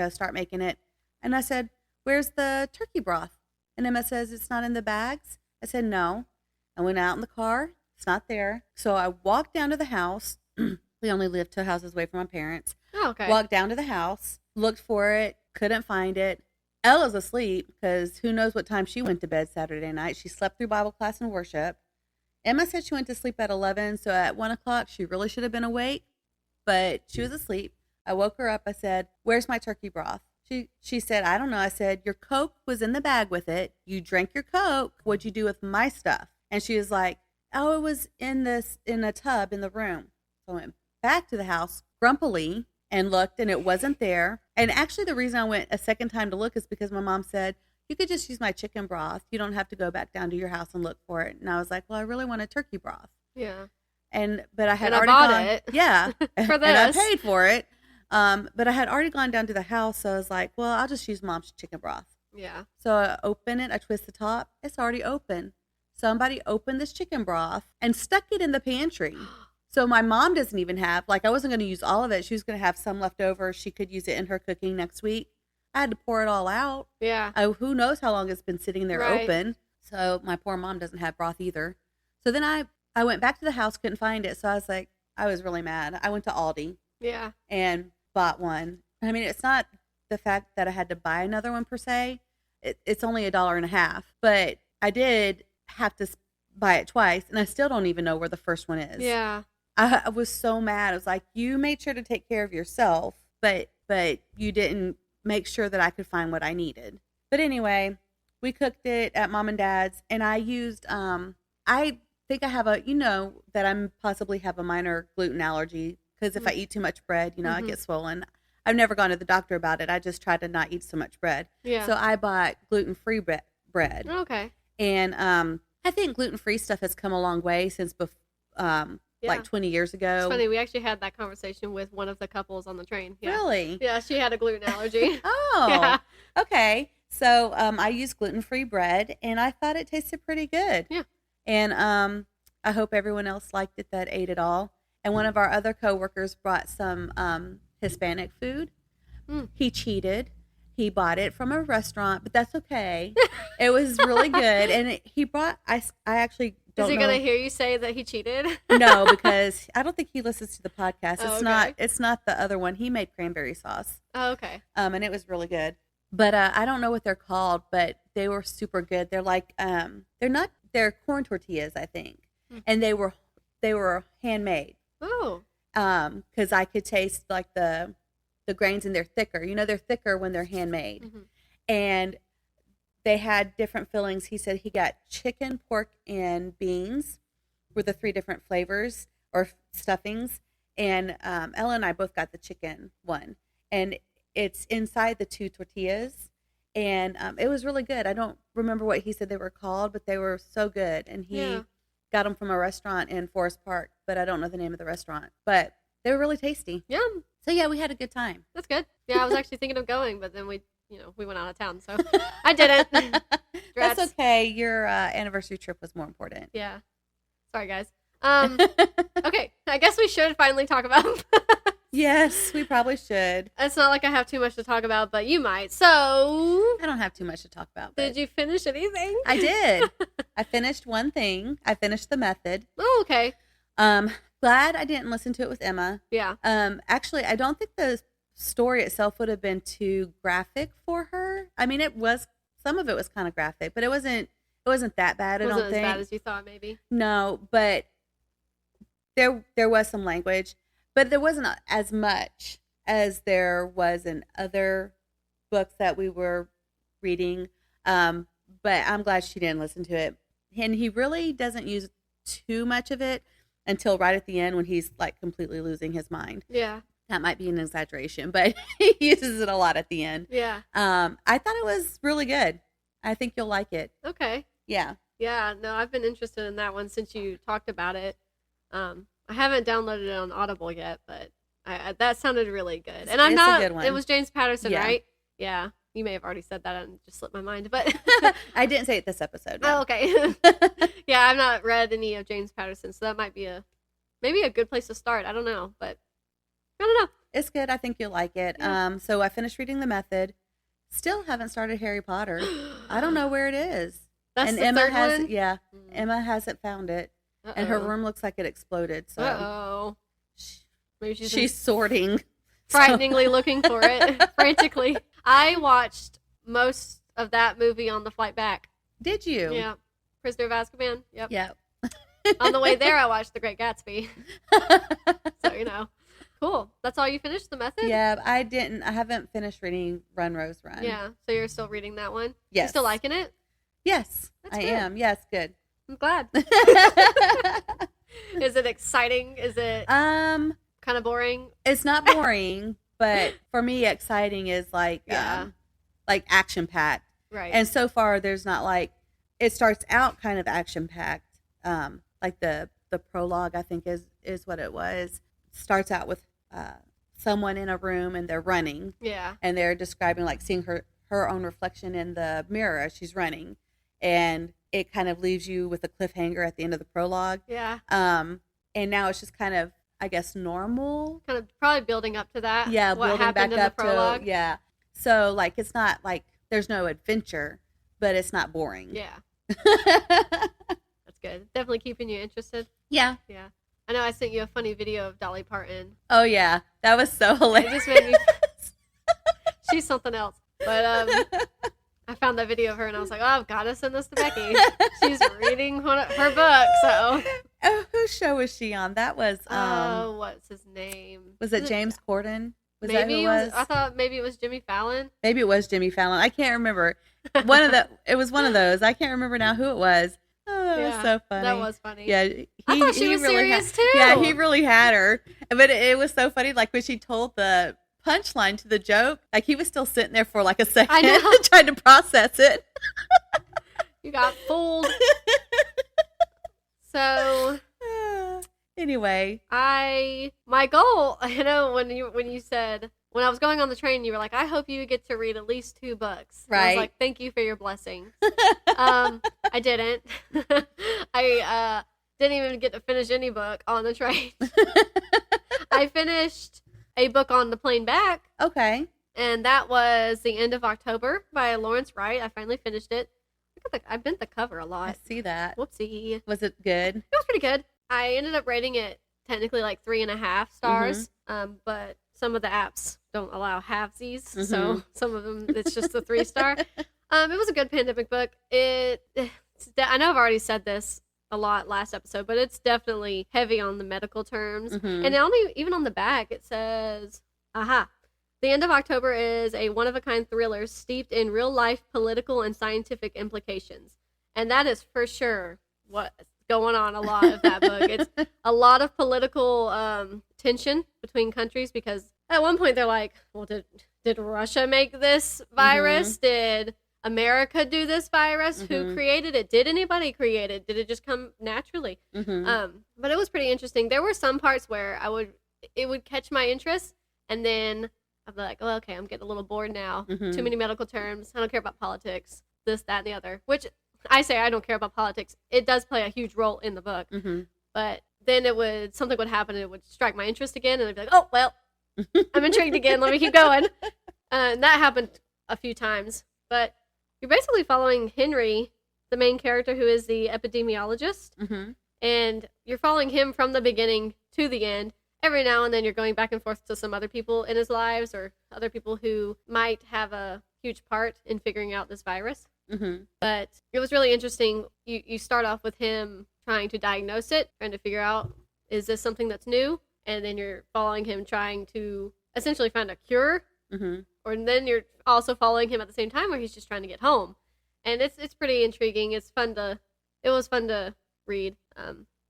B: start making it. And I said, where's the turkey broth? And Emma says, it's not in the bags. I said, no. I went out in the car. It's not there. So I walked down to the house. We only lived 2 houses away from my parents. Oh, okay. Walked down to the house, looked for it, couldn't find it. Ella's asleep because who knows what time she went to bed Saturday night. She slept through Bible class and worship. Emma said she went to sleep at 11, so at 1 o'clock she really should have been awake, but she was asleep. I woke her up. I said, where's my turkey broth? She said, I don't know. I said, your Coke was in the bag with it. You drank your Coke. What'd you do with my stuff? And she was like, oh, it was in a tub in the room. So I went back to the house grumpily and looked, and it wasn't there. And actually the reason I went a second time to look is because my mom said, you could just use my chicken broth. You don't have to go back down to your house and look for it. And I was like, well, I really want a turkey broth. Yeah. But I had already
A: bought it.
B: Yeah.
A: For this.
B: And I paid for it. But I had already gone down to the house, so I was like, well, I'll just use Mom's chicken broth.
A: Yeah.
B: So I open it, I twist the top, it's already open. Somebody opened this chicken broth and stuck it in the pantry. So my mom doesn't even have, like, I wasn't going to use all of it. She was going to have some left over. She could use it in her cooking next week. I had to pour it all out.
A: Yeah.
B: Who knows how long it's been sitting there open. So my poor mom doesn't have broth either. So then I went back to the house, couldn't find it. So I was like, I was really mad. I went to Aldi.
A: Yeah.
B: And bought one. I mean, it's not the fact that I had to buy another one per se. It's only $1.50, but I did have to buy it twice, and I still don't even know where the first one is.
A: Yeah.
B: I was so mad. I was like, you made sure to take care of yourself, but you didn't make sure that I could find what I needed. But anyway, we cooked it at Mom and Dad's, and I used, I think I have that I'm possibly have a minor gluten allergy, because if I eat too much bread, I get swollen. I've never gone to the doctor about it. I just try to not eat so much bread.
A: Yeah.
B: So I bought gluten-free bread.
A: Okay.
B: And I think gluten-free stuff has come a long way since like 20 years ago.
A: It's funny. We actually had that conversation with one of the couples on the train. Yeah.
B: Really?
A: Yeah, she had a gluten allergy.
B: Oh.
A: Yeah.
B: Okay. So I used gluten-free bread, and I thought it tasted pretty good.
A: Yeah.
B: And I hope everyone else liked it that ate it all. And one of our other coworkers brought some Hispanic food. He cheated. He bought it from a restaurant, but that's okay. It was really good. And he brought, I actually don't know.
A: Is he going to hear you say that he cheated?
B: No, because I don't think he listens to the podcast.
A: Oh,
B: It's not the other one. He made cranberry sauce.
A: Oh, okay.
B: And it was really good. But I don't know what they're called, but they were super good. They're like, they're corn tortillas, I think. And they were handmade.
A: Oh.
B: Because I could taste like the grains, and they're thicker. They're thicker when they're handmade. Mm-hmm. And they had different fillings. He said he got chicken, pork, and beans were the 3 different flavors or stuffings. And Ella and I both got the chicken one. And it's inside the 2 tortillas. And it was really good. I don't remember what he said they were called, but they were so good. And he got them from a restaurant in Forest Park, but I don't know the name of the restaurant. But they were really tasty.
A: Yum.
B: So yeah, we had a good time.
A: That's good. Yeah, I was actually thinking of going, but then we went out of town, so I didn't.
B: That's okay. Your anniversary trip was more important.
A: Yeah. Sorry, guys. Okay, I guess we should finally talk about.
B: Yes, we probably should.
A: It's not like I have too much to talk about, but you might. So
B: I don't have too much to talk about.
A: Did you finish anything?
B: I did. I finished one thing. I finished the method.
A: Oh, okay.
B: Glad I didn't listen to it with Emma.
A: Yeah.
B: Actually, I don't think the story itself would have been too graphic for her. I mean, some of it was kind of graphic, but it wasn't that bad. I don't think.
A: Wasn't as bad as you thought, maybe.
B: No, but there was some language, but there wasn't as much as there was in other books that we were reading. But I'm glad she didn't listen to it. And he really doesn't use too much of it until right at the end when he's like completely losing his mind.
A: Yeah.
B: That might be an exaggeration, but he uses it a lot at the end.
A: Yeah.
B: I thought it was really good. I think you'll like it.
A: Okay.
B: Yeah.
A: Yeah. No, I've been interested in that one since you talked about it. I haven't downloaded it on Audible yet, but that sounded really good. And I'm not. A good one. It was James Patterson, right? Yeah. You may have already said that and just slipped my mind, but
B: I didn't say it this episode. No.
A: Oh, okay. Yeah, I've not read any of James Patterson, so that might be maybe a good place to start. I don't know, but I don't know.
B: It's good. I think you'll like it. Yeah. So I finished reading The Method. Still haven't started Harry Potter. I don't know where it is.
A: That's
B: and
A: the
B: Emma
A: third
B: has,
A: one?
B: Yeah, Emma hasn't found it, and her room looks like it exploded. So
A: maybe
B: she's sorting,
A: frighteningly looking for it frantically. I watched most of that movie on the flight back.
B: Did you?
A: Yeah, Prisoner of Azkaban. Yep.
B: Yep.
A: On the way there, I watched The Great Gatsby. So cool. That's all you finished, The Method?
B: Yeah, I didn't. I haven't finished reading Run, Rose, Run.
A: Yeah, so you're still reading that one?
B: Yes.
A: You still liking it?
B: Yes, I am. Yes, good.
A: I'm glad. Is it exciting? Is it kind of boring?
B: It's not boring, but for me, exciting is like action packed.
A: Right.
B: And so far, there's not like it starts out kind of action packed. Like the prologue, I think is what it was. Starts out with someone in a room and they're running.
A: Yeah.
B: And they're describing like seeing her own reflection in the mirror as she's running. And it kind of leaves you with a cliffhanger at the end of the prologue.
A: Yeah.
B: And now it's just kind of, I guess, normal.
A: Kind of probably building up to that.
B: Yeah,
A: what
B: building
A: happened
B: back
A: in
B: up
A: the prologue.
B: to, yeah. So, like, it's not like there's no adventure, but it's not boring.
A: Yeah. That's good. Definitely keeping you interested.
B: Yeah.
A: Yeah. I know I sent you a funny video of Dolly Parton.
B: Oh, yeah. That was so hilarious.
A: It just made me... She's something else. But I found that video of her and I was like, oh, I've got to send this to Becky. She's reading her book, so...
B: Oh, whose show was she on? That was...
A: what's his name?
B: Was it James Corden? Was
A: maybe
B: that who it was?
A: I thought maybe it was Jimmy Fallon.
B: Maybe it was Jimmy Fallon. I can't remember. It was one of those. I can't remember now who it was. Oh, it was so funny.
A: That was funny.
B: Yeah,
A: I thought she was
B: really
A: serious too.
B: Yeah, he really had her. But it was so funny, like when she told the punchline to the joke, like he was still sitting there for like a second,
A: I know.
B: trying to process it.
A: You got fooled. So
B: anyway,
A: my goal, I know when you said, when I was going on the train, you were like, I hope you get to read at least 2 books. And I was
B: Right.
A: like, thank you for your blessings. I didn't. I didn't even get to finish any book on the train. I finished a book on the plane back,
B: okay.
A: and that was The End of October by Lawrence Wright. I finally finished it. I bent the cover a
B: I
A: lot.
B: see that.
A: Whoopsie.
B: Was it good?
A: It was pretty good. I ended up rating it technically like 3.5 stars, but some of the apps don't allow halvesies, so some of them it's just a 3-star. It was a good pandemic book. I know I've already said this a lot last episode, but it's definitely heavy on the medical terms. And even on the back it says, The End of October is a one-of-a-kind thriller steeped in real-life political and scientific implications. And that is for sure what's going on a lot of that book. It's a lot of political tension between countries, because at one point they're like, well, did Russia make this virus? Did America do this virus? Who created it? Did anybody create it? Did it just come naturally? But it was pretty interesting. There were some parts where it would catch my interest, and then I'd be like, oh, okay, I'm getting a little bored now. Too many medical terms. I don't care about politics. This, that, and the other. Which I say I don't care about politics. It does play a huge role in the book. But then something would happen and it would strike my interest again, and I'd be like, oh, well, I'm intrigued again. Let me keep going. And that happened a few times. But you're basically following Henry, the main character, who is the epidemiologist. And you're following him from the beginning to the end. Every now and then you're going back and forth to some other people in his lives, or other people who might have a huge part in figuring out this virus. But it was really interesting. You start off with him trying to diagnose it, trying to figure out, is this something that's new? And then you're following him trying to essentially find a cure. Or then you're also following him at the same time where he's just trying to get home. And it's pretty intriguing. It was fun to read.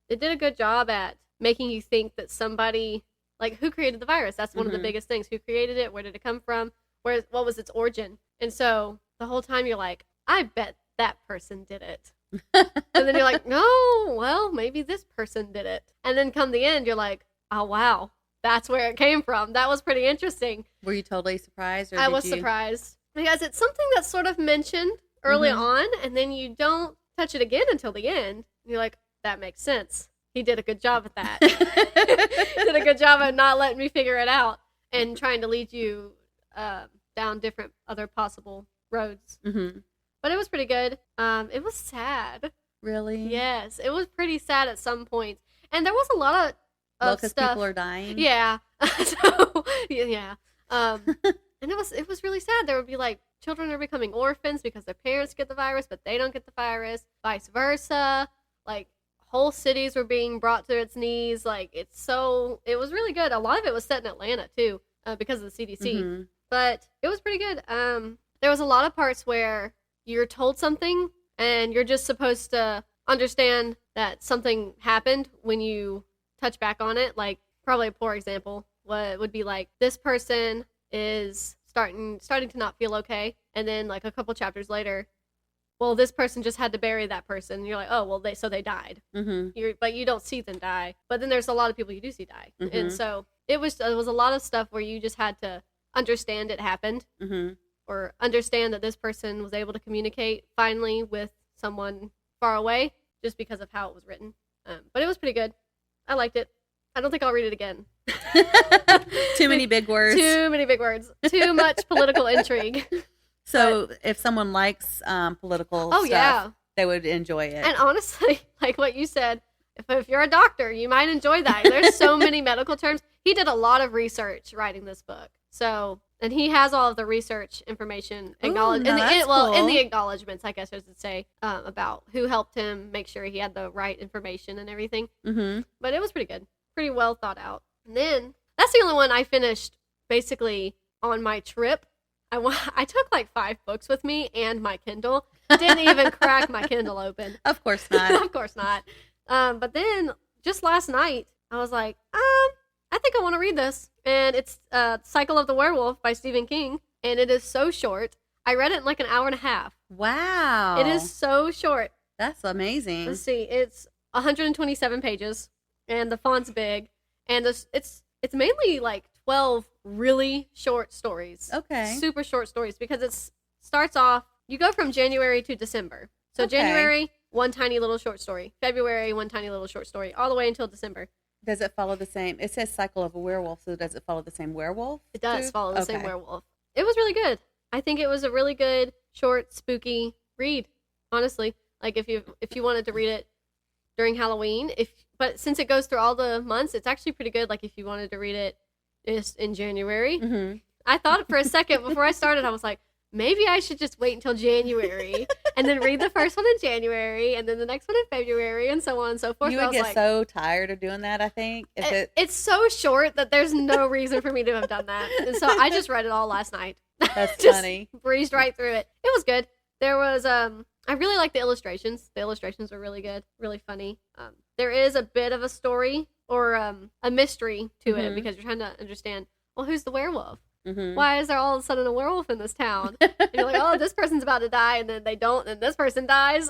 A: It did a good job at making you think that somebody, like, who created the virus? That's one of the biggest things. Who created it? Where did it come from? What was its origin? And so the whole time you're like, I bet that person did it. And then you're like, no, well, maybe this person did it. And then come the end, you're like, oh, wow, that's where it came from. That was pretty interesting.
B: Were you totally surprised? Or
A: I was surprised. Because it's something that's sort of mentioned early on, and then you don't touch it again until the end. And you're like, that makes sense. He did a good job at that. Did a good job at not letting me figure it out and trying to lead you down different other possible roads. But it was pretty good. It was sad.
B: Really?
A: Yes, it was pretty sad at some points, and there was a lot of
B: because
A: stuff.
B: people are dying.
A: Yeah. So yeah. And it was really sad. There would be like children are becoming orphans because their parents get the virus, but they don't get the virus. Vice versa. Like whole cities were being brought to its knees. Like it was really good. A lot of it was set in Atlanta too, because of the CDC. But it was pretty good. There was a lot of parts where you're told something and you're just supposed to understand that something happened when you touch back on it. Like probably a poor example would be like, this person is starting to not feel okay, and then like a couple chapters later, well, this person just had to bury that person. And you're like, oh, well, they died. But you don't see them die. But then there's a lot of people you do see die. And so it was a lot of stuff where you just had to understand it happened, or understand that this person was able to communicate finally with someone far away just because of how it was written. But it was pretty good. I liked it. I don't think I'll read it again.
B: Too many big words.
A: Too many big words. Too much political intrigue.
B: So if someone likes political stuff, they would enjoy it.
A: And honestly, like what you said, if you're a doctor, you might enjoy that. There's so many medical terms. He did a lot of research writing this book. So, and he has all of the research information acknowledged in the acknowledgments, I guess I should say, about who helped him make sure he had the right information and everything. But it was pretty good. Pretty well thought out. And then that's the only one I finished basically on my trip. I took like 5 books with me and my Kindle. Didn't even crack my Kindle open.
B: Of course not.
A: Of course not. But then just last night, I was like, I think I want to read this. And it's Cycle of the Werewolf by Stephen King. And it is so short. I read it in like an hour and a half.
B: Wow.
A: It is so short.
B: That's amazing.
A: Let's see. It's 127 pages. And the font's big. And it's mainly like 12 really short stories.
B: Okay.
A: Super short stories, because it starts off, you go from January to December. So January, one tiny little short story. February, one tiny little short story, all the way until December.
B: Does it follow the same? It says Cycle of a Werewolf, so does it follow the same werewolf?
A: It does follow the same werewolf. It was really good. I think it was a really good, short, spooky read, honestly. Like if you wanted to read it during Halloween, but since it goes through all the months, it's actually pretty good. Like if you wanted to read it just in January. I thought for a second before I started, I was like, maybe I should just wait until January and then read the first one in January and then the next one in February and so on and so forth.
B: You would get so tired of doing that, I think.
A: It's so short that there's no reason for me to have done that. And so I just read it all last night.
B: That's
A: just
B: funny.
A: Breezed right through it. It was good. There was, I really like the illustrations. The illustrations were really good, really funny. There is a bit of a story or a mystery to it, because you're trying to understand, well, who's the werewolf? Why is there all of a sudden a werewolf in this town? And you're like, oh, this person's about to die, and then they don't, and this person dies.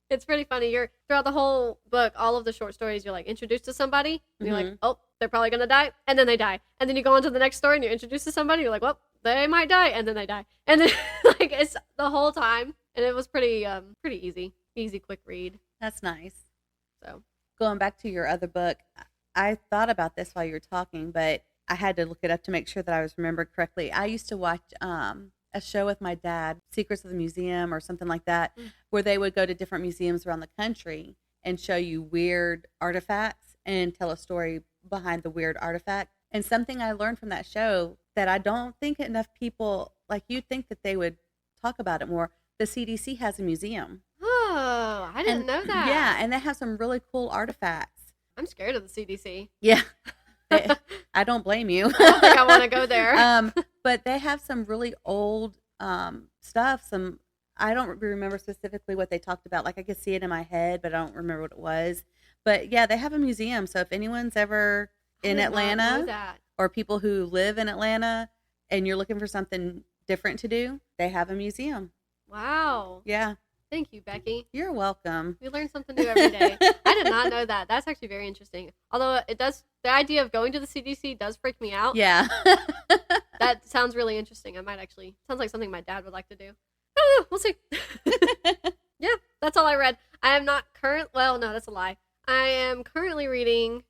A: It's pretty funny. You're throughout the whole book, all of the short stories, you're like introduced to somebody, and you're like, oh, they're probably gonna die, and then they die, and then you go on to the next story, and you're introduced to somebody, you're like, well, they might die, and then they die, and then like it's the whole time, and it was pretty easy, quick read.
B: That's nice.
A: So
B: going back to your other book, I thought about this while you were talking, but I had to look it up to make sure that I was remembered correctly. I used to watch a show with my dad, Secrets of the Museum or something like that, where they would go to different museums around the country and show you weird artifacts and tell a story behind the weird artifact. And something I learned from that show that I don't think enough people, like you'd think that they would talk about it more, the CDC has a museum.
A: Oh, I didn't know that.
B: Yeah, and they have some really cool artifacts.
A: I'm scared of the CDC.
B: Yeah. I don't blame you.
A: I don't think I want to go there.
B: But they have some really old stuff. I don't remember specifically what they talked about. Like I could see it in my head, but I don't remember what it was. But yeah, they have a museum. So if anyone's ever in Atlanta or people who live in Atlanta and you're looking for something different to do, they have a museum.
A: Wow.
B: Yeah.
A: Thank you, Becky.
B: You're welcome.
A: We learn something new every day. I did not know that. That's actually very interesting. Although the idea of going to the CDC does freak me out.
B: Yeah.
A: That sounds really interesting. Sounds like something my dad would like to do. I don't know. We'll see. Yeah, that's all I read. I am not well, no, that's a lie. I am currently reading,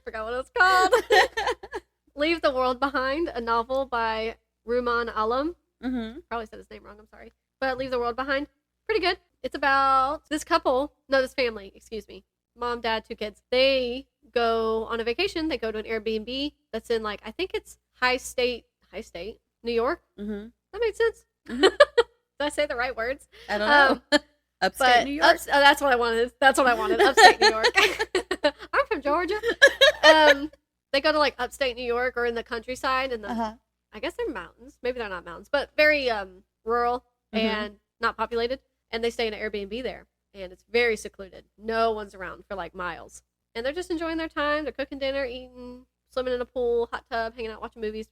A: forgot what it's called. Leave the World Behind, a novel by Rumaan Alam. Probably said his name wrong, I'm sorry. But Leave the World Behind, pretty good. It's about this family, mom, dad, 2 kids. They go on a vacation. They go to an Airbnb that's in I think it's high state, New York. That makes sense. Did I say the right words?
B: I don't know. Upstate New York.
A: That's what I wanted. Upstate New York. I'm from Georgia. They go to upstate New York or in the countryside, and I guess they're mountains. Maybe they're not mountains, but very rural and not populated. And they stay in an Airbnb there, and it's very secluded. No one's around for miles, and they're just enjoying their time. They're cooking dinner, eating, swimming in a pool, hot tub, hanging out, watching movies.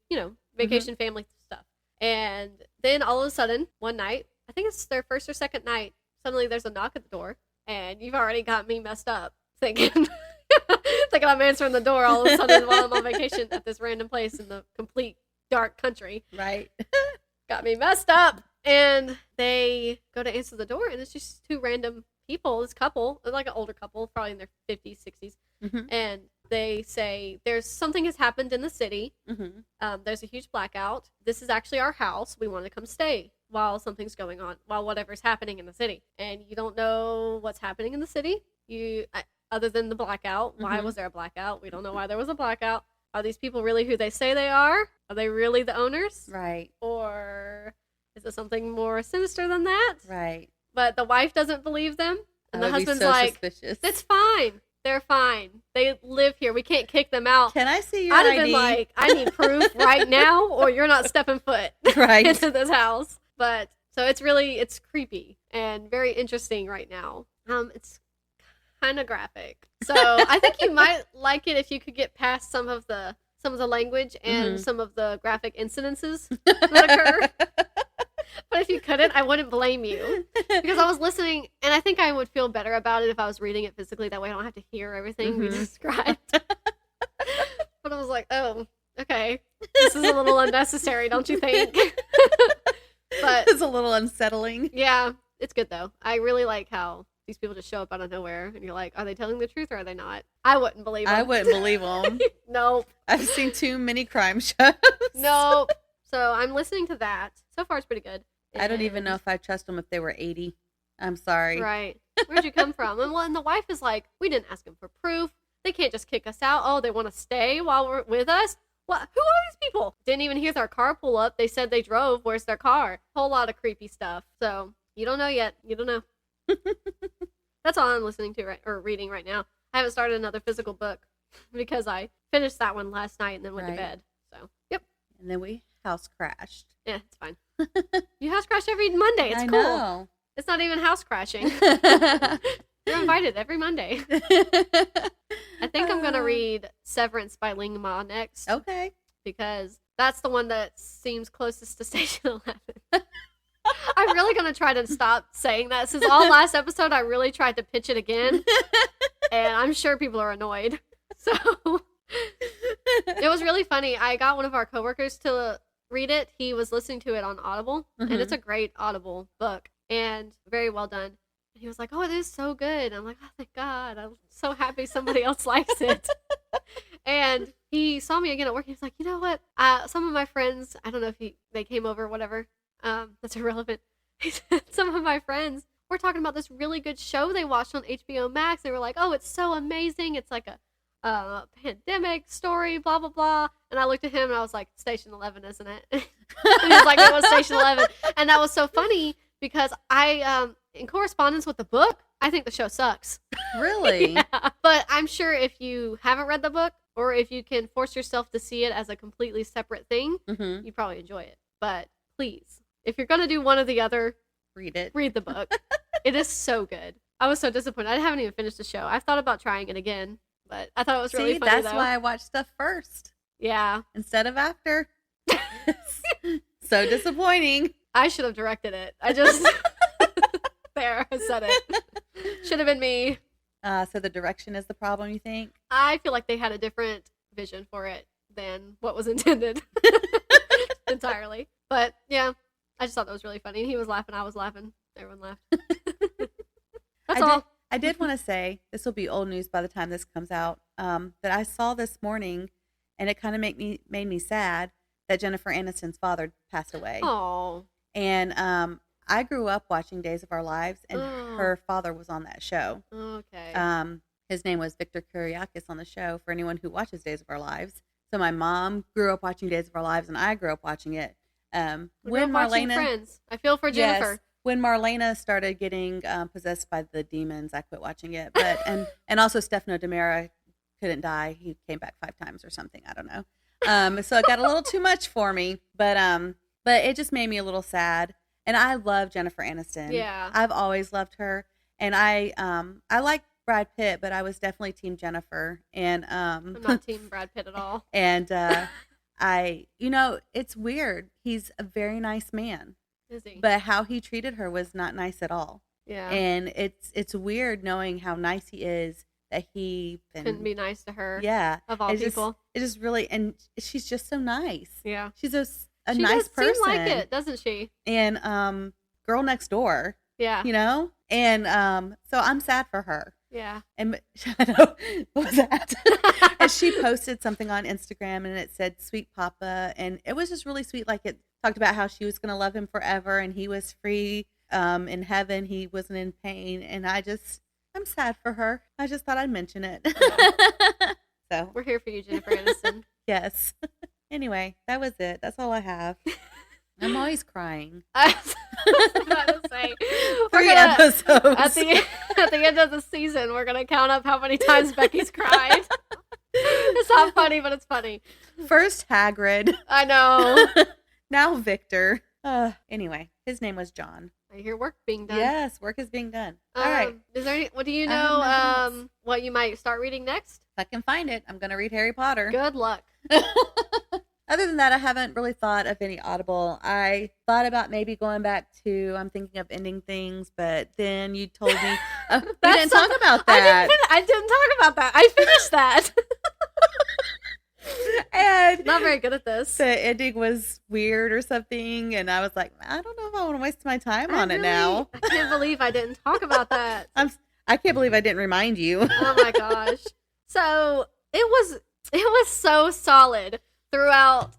A: Vacation family stuff. And then all of a sudden, one night, I think it's their first or second night, suddenly there's a knock at the door, and you've already got me messed up thinking thinking I'm answering the door all of a sudden while I'm on vacation at this random place in the complete dark country.
B: Right.
A: Got me messed up. And they go to answer the door, and it's just two random people, this couple, like an older couple, probably in their 50s, 60s.
B: Mm-hmm.
A: And they say, something has happened in the city.
B: Mm-hmm.
A: There's a huge blackout. This is actually our house. We want to come stay while something's going on, while whatever's happening in the city. And you don't know what's happening in the city. Other than the blackout. Why was there a blackout? We don't know why there was a blackout. Are these people really who they say they are? Are they really the owners?
B: Right.
A: Or is it something more sinister than that?
B: Right.
A: But the wife doesn't believe them. And the husband's
B: so
A: like,
B: suspicious.
A: it's fine. They're fine. They live here. We can't kick them out.
B: Can I see your
A: I'd
B: ID?
A: have been like, I need proof right now, or you're not stepping foot into this house. But so it's creepy and very interesting right now. It's kind of graphic. So I think you might like it if you could get past some of the language and some of the graphic incidences that occur. But if you couldn't, I wouldn't blame you. Because I was listening, and I think I would feel better about it if I was reading it physically. That way I don't have to hear everything we described. But I was like, oh, okay. This is a little unnecessary, don't you think? But
B: it's a little unsettling.
A: Yeah, it's good, though. I really like how these people just show up out of nowhere, and you're like, are they telling the truth or are they not? I wouldn't believe them.
B: I wouldn't believe them.
A: Nope.
B: I've seen too many crime shows.
A: Nope. So I'm listening to that. So far, it's pretty good.
B: I don't even know if I trust them if they were 80. I'm sorry.
A: Right. Where'd you come from? And the wife is like, we didn't ask them for proof. They can't just kick us out. Oh, they want to stay while we're with us? What? Who are these people? Didn't even hear their car pull up. They said they drove. Where's their car? Whole lot of creepy stuff. So you don't know yet. You don't know. That's all I'm listening to or reading right now. I haven't started another physical book because I finished that one last night and then went to bed. So, yep.
B: And then we house crashed.
A: Yeah, it's fine. You house crash every Monday. It's cool.
B: Know.
A: It's not even house crashing. You're invited every Monday. I think I'm going to read Severance by Ling next.
B: Okay.
A: Because that's the one that seems closest to Station 11. I'm really going to try to stop saying that. Since all last episode, I really tried to pitch it again. And I'm sure people are annoyed. So it was really funny. I got one of our coworkers to read it. He was listening to it on Audible. And it's a great Audible book. And very well done. And he was like, oh, it is so good. I'm like, oh, thank God. I'm so happy somebody else likes it. And he saw me again at work. He was like, you know what? Some of my friends, I don't know if they came over or whatever. That's irrelevant. He said, some of my friends were talking about this really good show they watched on HBO Max. They were like, oh, it's so amazing. It's like a pandemic story, blah, blah, blah. And I looked at him and I was like, Station 11, isn't it? And he was like, it was Station 11. And that was so funny because I, in correspondence with the book, I think the show sucks.
B: Really?
A: Yeah. But I'm sure if you haven't read the book or if you can force yourself to see it as a completely separate thing, you probably enjoy it. But please, if you're going to do one or the other, read the book. It is so good. I was so disappointed. I haven't even finished the show. I've thought about trying it again, but I thought it was really funny.
B: That's why I watch stuff first.
A: Yeah.
B: Instead of after. So disappointing.
A: I should have directed it. I just... There, I said it. Should have been me.
B: So the direction is the problem, you think?
A: I feel like they had a different vision for it than what was intended. Entirely. But, yeah. I just thought that was really funny. And he was laughing. I was laughing. Everyone laughed. That's all.
B: I did want to say, this will be old news by the time this comes out, that I saw this morning, and it kind of made me sad that Jennifer Aniston's father passed away.
A: Oh.
B: And I grew up watching Days of Our Lives, and her father was on that show.
A: Okay.
B: His name was Victor Kiriakis on the show, for anyone who watches Days of Our Lives. So my mom grew up watching Days of Our Lives, and I grew up watching it.
A: When Marlena, Friends. I feel for Jennifer.
B: Yes, when Marlena started getting possessed by the demons, I quit watching it. But and also Stefano DiMera couldn't die. He came back 5 times or something. I don't know. So it got a little too much for me. But it just made me a little sad. And I love Jennifer Aniston.
A: Yeah,
B: I've always loved her. And I like Brad Pitt, but I was definitely Team Jennifer. And
A: I'm not Team Brad Pitt at all.
B: And it's weird. He's a very nice man.
A: Is he?
B: But how he treated her was not nice at all.
A: Yeah.
B: And it's weird knowing how nice he is that he
A: couldn't be nice to her.
B: Yeah.
A: Of all people.
B: It just really, and she's just so nice.
A: Yeah.
B: She's a
A: she
B: nice
A: does
B: person.
A: Seem like it, doesn't she?
B: And girl next door.
A: Yeah.
B: You know? And so I'm sad for her.
A: Yeah.
B: And I know, what was that? And she posted something on Instagram and it said "Sweet Papa," and it was just really sweet. Like, it talked about how she was going to love him forever and he was free in heaven. He wasn't in pain. And I'm sad for her. I just thought I'd mention it.
A: Yeah.
B: So
A: we're here for you, Jennifer Aniston.
B: Yes. Anyway, that was it. That's all I have. I'm always crying.
A: I was about to say,
B: 3 episodes.
A: At the end of the season, we're going to count up how many times Becky's cried. It's not funny, but it's funny.
B: First Hagrid.
A: I know.
B: Now Victor. Anyway, his name was John.
A: I hear work being done.
B: Yes, work is being done. All right.
A: Is there what do you know what you might start reading next?
B: If I can find it, I'm going to read Harry Potter.
A: Good luck.
B: Other than that, I haven't really thought of any Audible. I thought about maybe going back to, I'm thinking of ending things, but then you told me, we didn't talk about that.
A: I didn't talk about that. I finished that.
B: And
A: not very good at this.
B: The ending was weird or something, and I was like, I don't know if I want to waste my time on it now.
A: I can't believe I didn't talk about that.
B: I can't believe I didn't remind you.
A: Oh my gosh. So it was so solid throughout.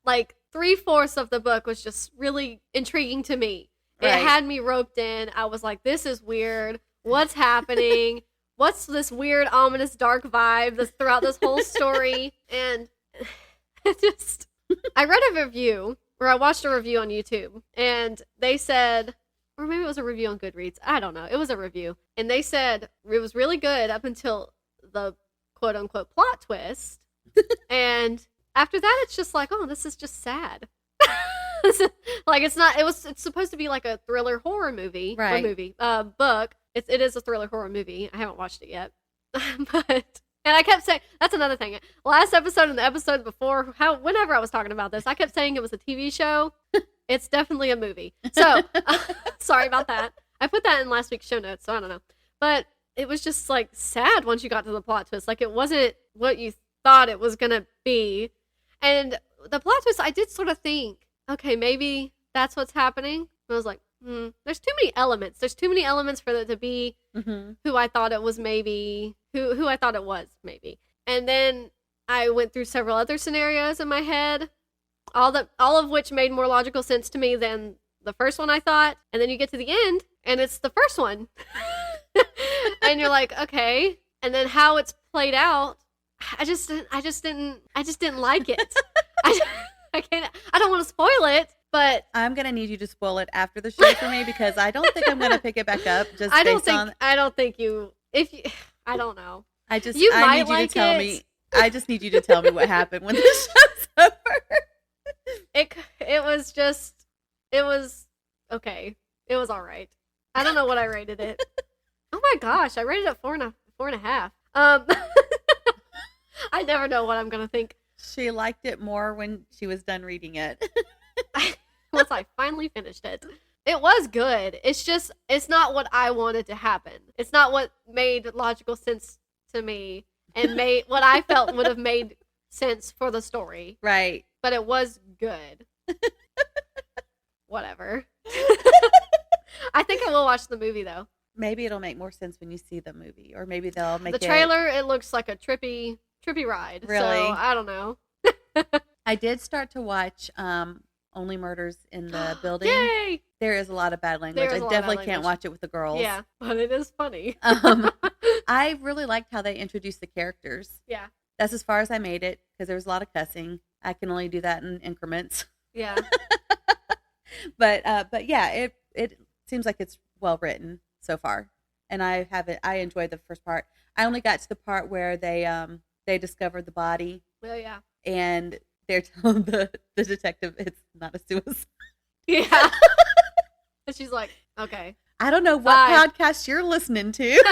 A: Like 3/4 of the book was just really intriguing to me. Right. It had me roped in. I was like, this is weird. What's happening? What's this weird, ominous, dark vibe that's throughout this whole story? And I read a review, or I watched a review on YouTube, and they said, or maybe it was a review on Goodreads. I don't know. It was a review. And they said it was really good up until the quote unquote plot twist. And after that, it's just like, oh, this is just sad. Like, it's supposed to be like a thriller horror movie.
B: Right.
A: Book. It is a thriller horror movie. I haven't watched it yet. And I kept saying, that's another thing. Last episode and the episode before, whenever I was talking about this, I kept saying it was a TV show. It's definitely a movie. So, sorry about that. I put that in last week's show notes, so I don't know. But it was just, like, sad once you got to the plot twist. Like, it wasn't what you thought it was going to be. And the plot twist, I did sort of think, okay, maybe that's what's happening. And I was like, there's too many elements. There's too many elements for it to be who I thought it was maybe, who I thought it was maybe. And then I went through several other scenarios in my head, all of which made more logical sense to me than the first one I thought. And then you get to the end, and it's the first one. And you're like, okay. And then how it's played out, I just didn't like it. I don't want to spoil it. But
B: I'm gonna need you to spoil it after the show for me, because I don't think I'm gonna pick it back up. I don't think you. I don't know. I need you to tell me. I just need you to tell me what happened when the show's over.
A: It was okay. It was all right. I don't know what I rated it. Oh my gosh, I rated it 4.5. I never know what I'm gonna think.
B: She liked it more when she was done reading it.
A: Once I finally finished it. It was good. It's not what I wanted to happen. It's not what made logical sense to me and made what I felt would have made sense for the story.
B: Right.
A: But it was good. Whatever. I think I will watch the movie though.
B: Maybe it'll make more sense when you see the movie, or maybe they'll make
A: the trailer. It looks like a trippy ride.
B: Really?
A: So I don't know.
B: I did start to watch Only Murders in the Building.
A: Yay!
B: There is a lot of bad language. I definitely can't watch it with the girls.
A: Yeah, but it is funny.
B: I really liked how they introduced the characters.
A: Yeah.
B: That's as far as I made it, because there was a lot of cussing. I can only do that in increments.
A: Yeah.
B: But yeah, it seems like it's well written so far. And I enjoyed the first part. I only got to the part where they discovered the body.
A: Oh yeah.
B: And they're telling the detective it's not a suicide.
A: Yeah. And she's like, okay.
B: I don't know what podcast you're listening to.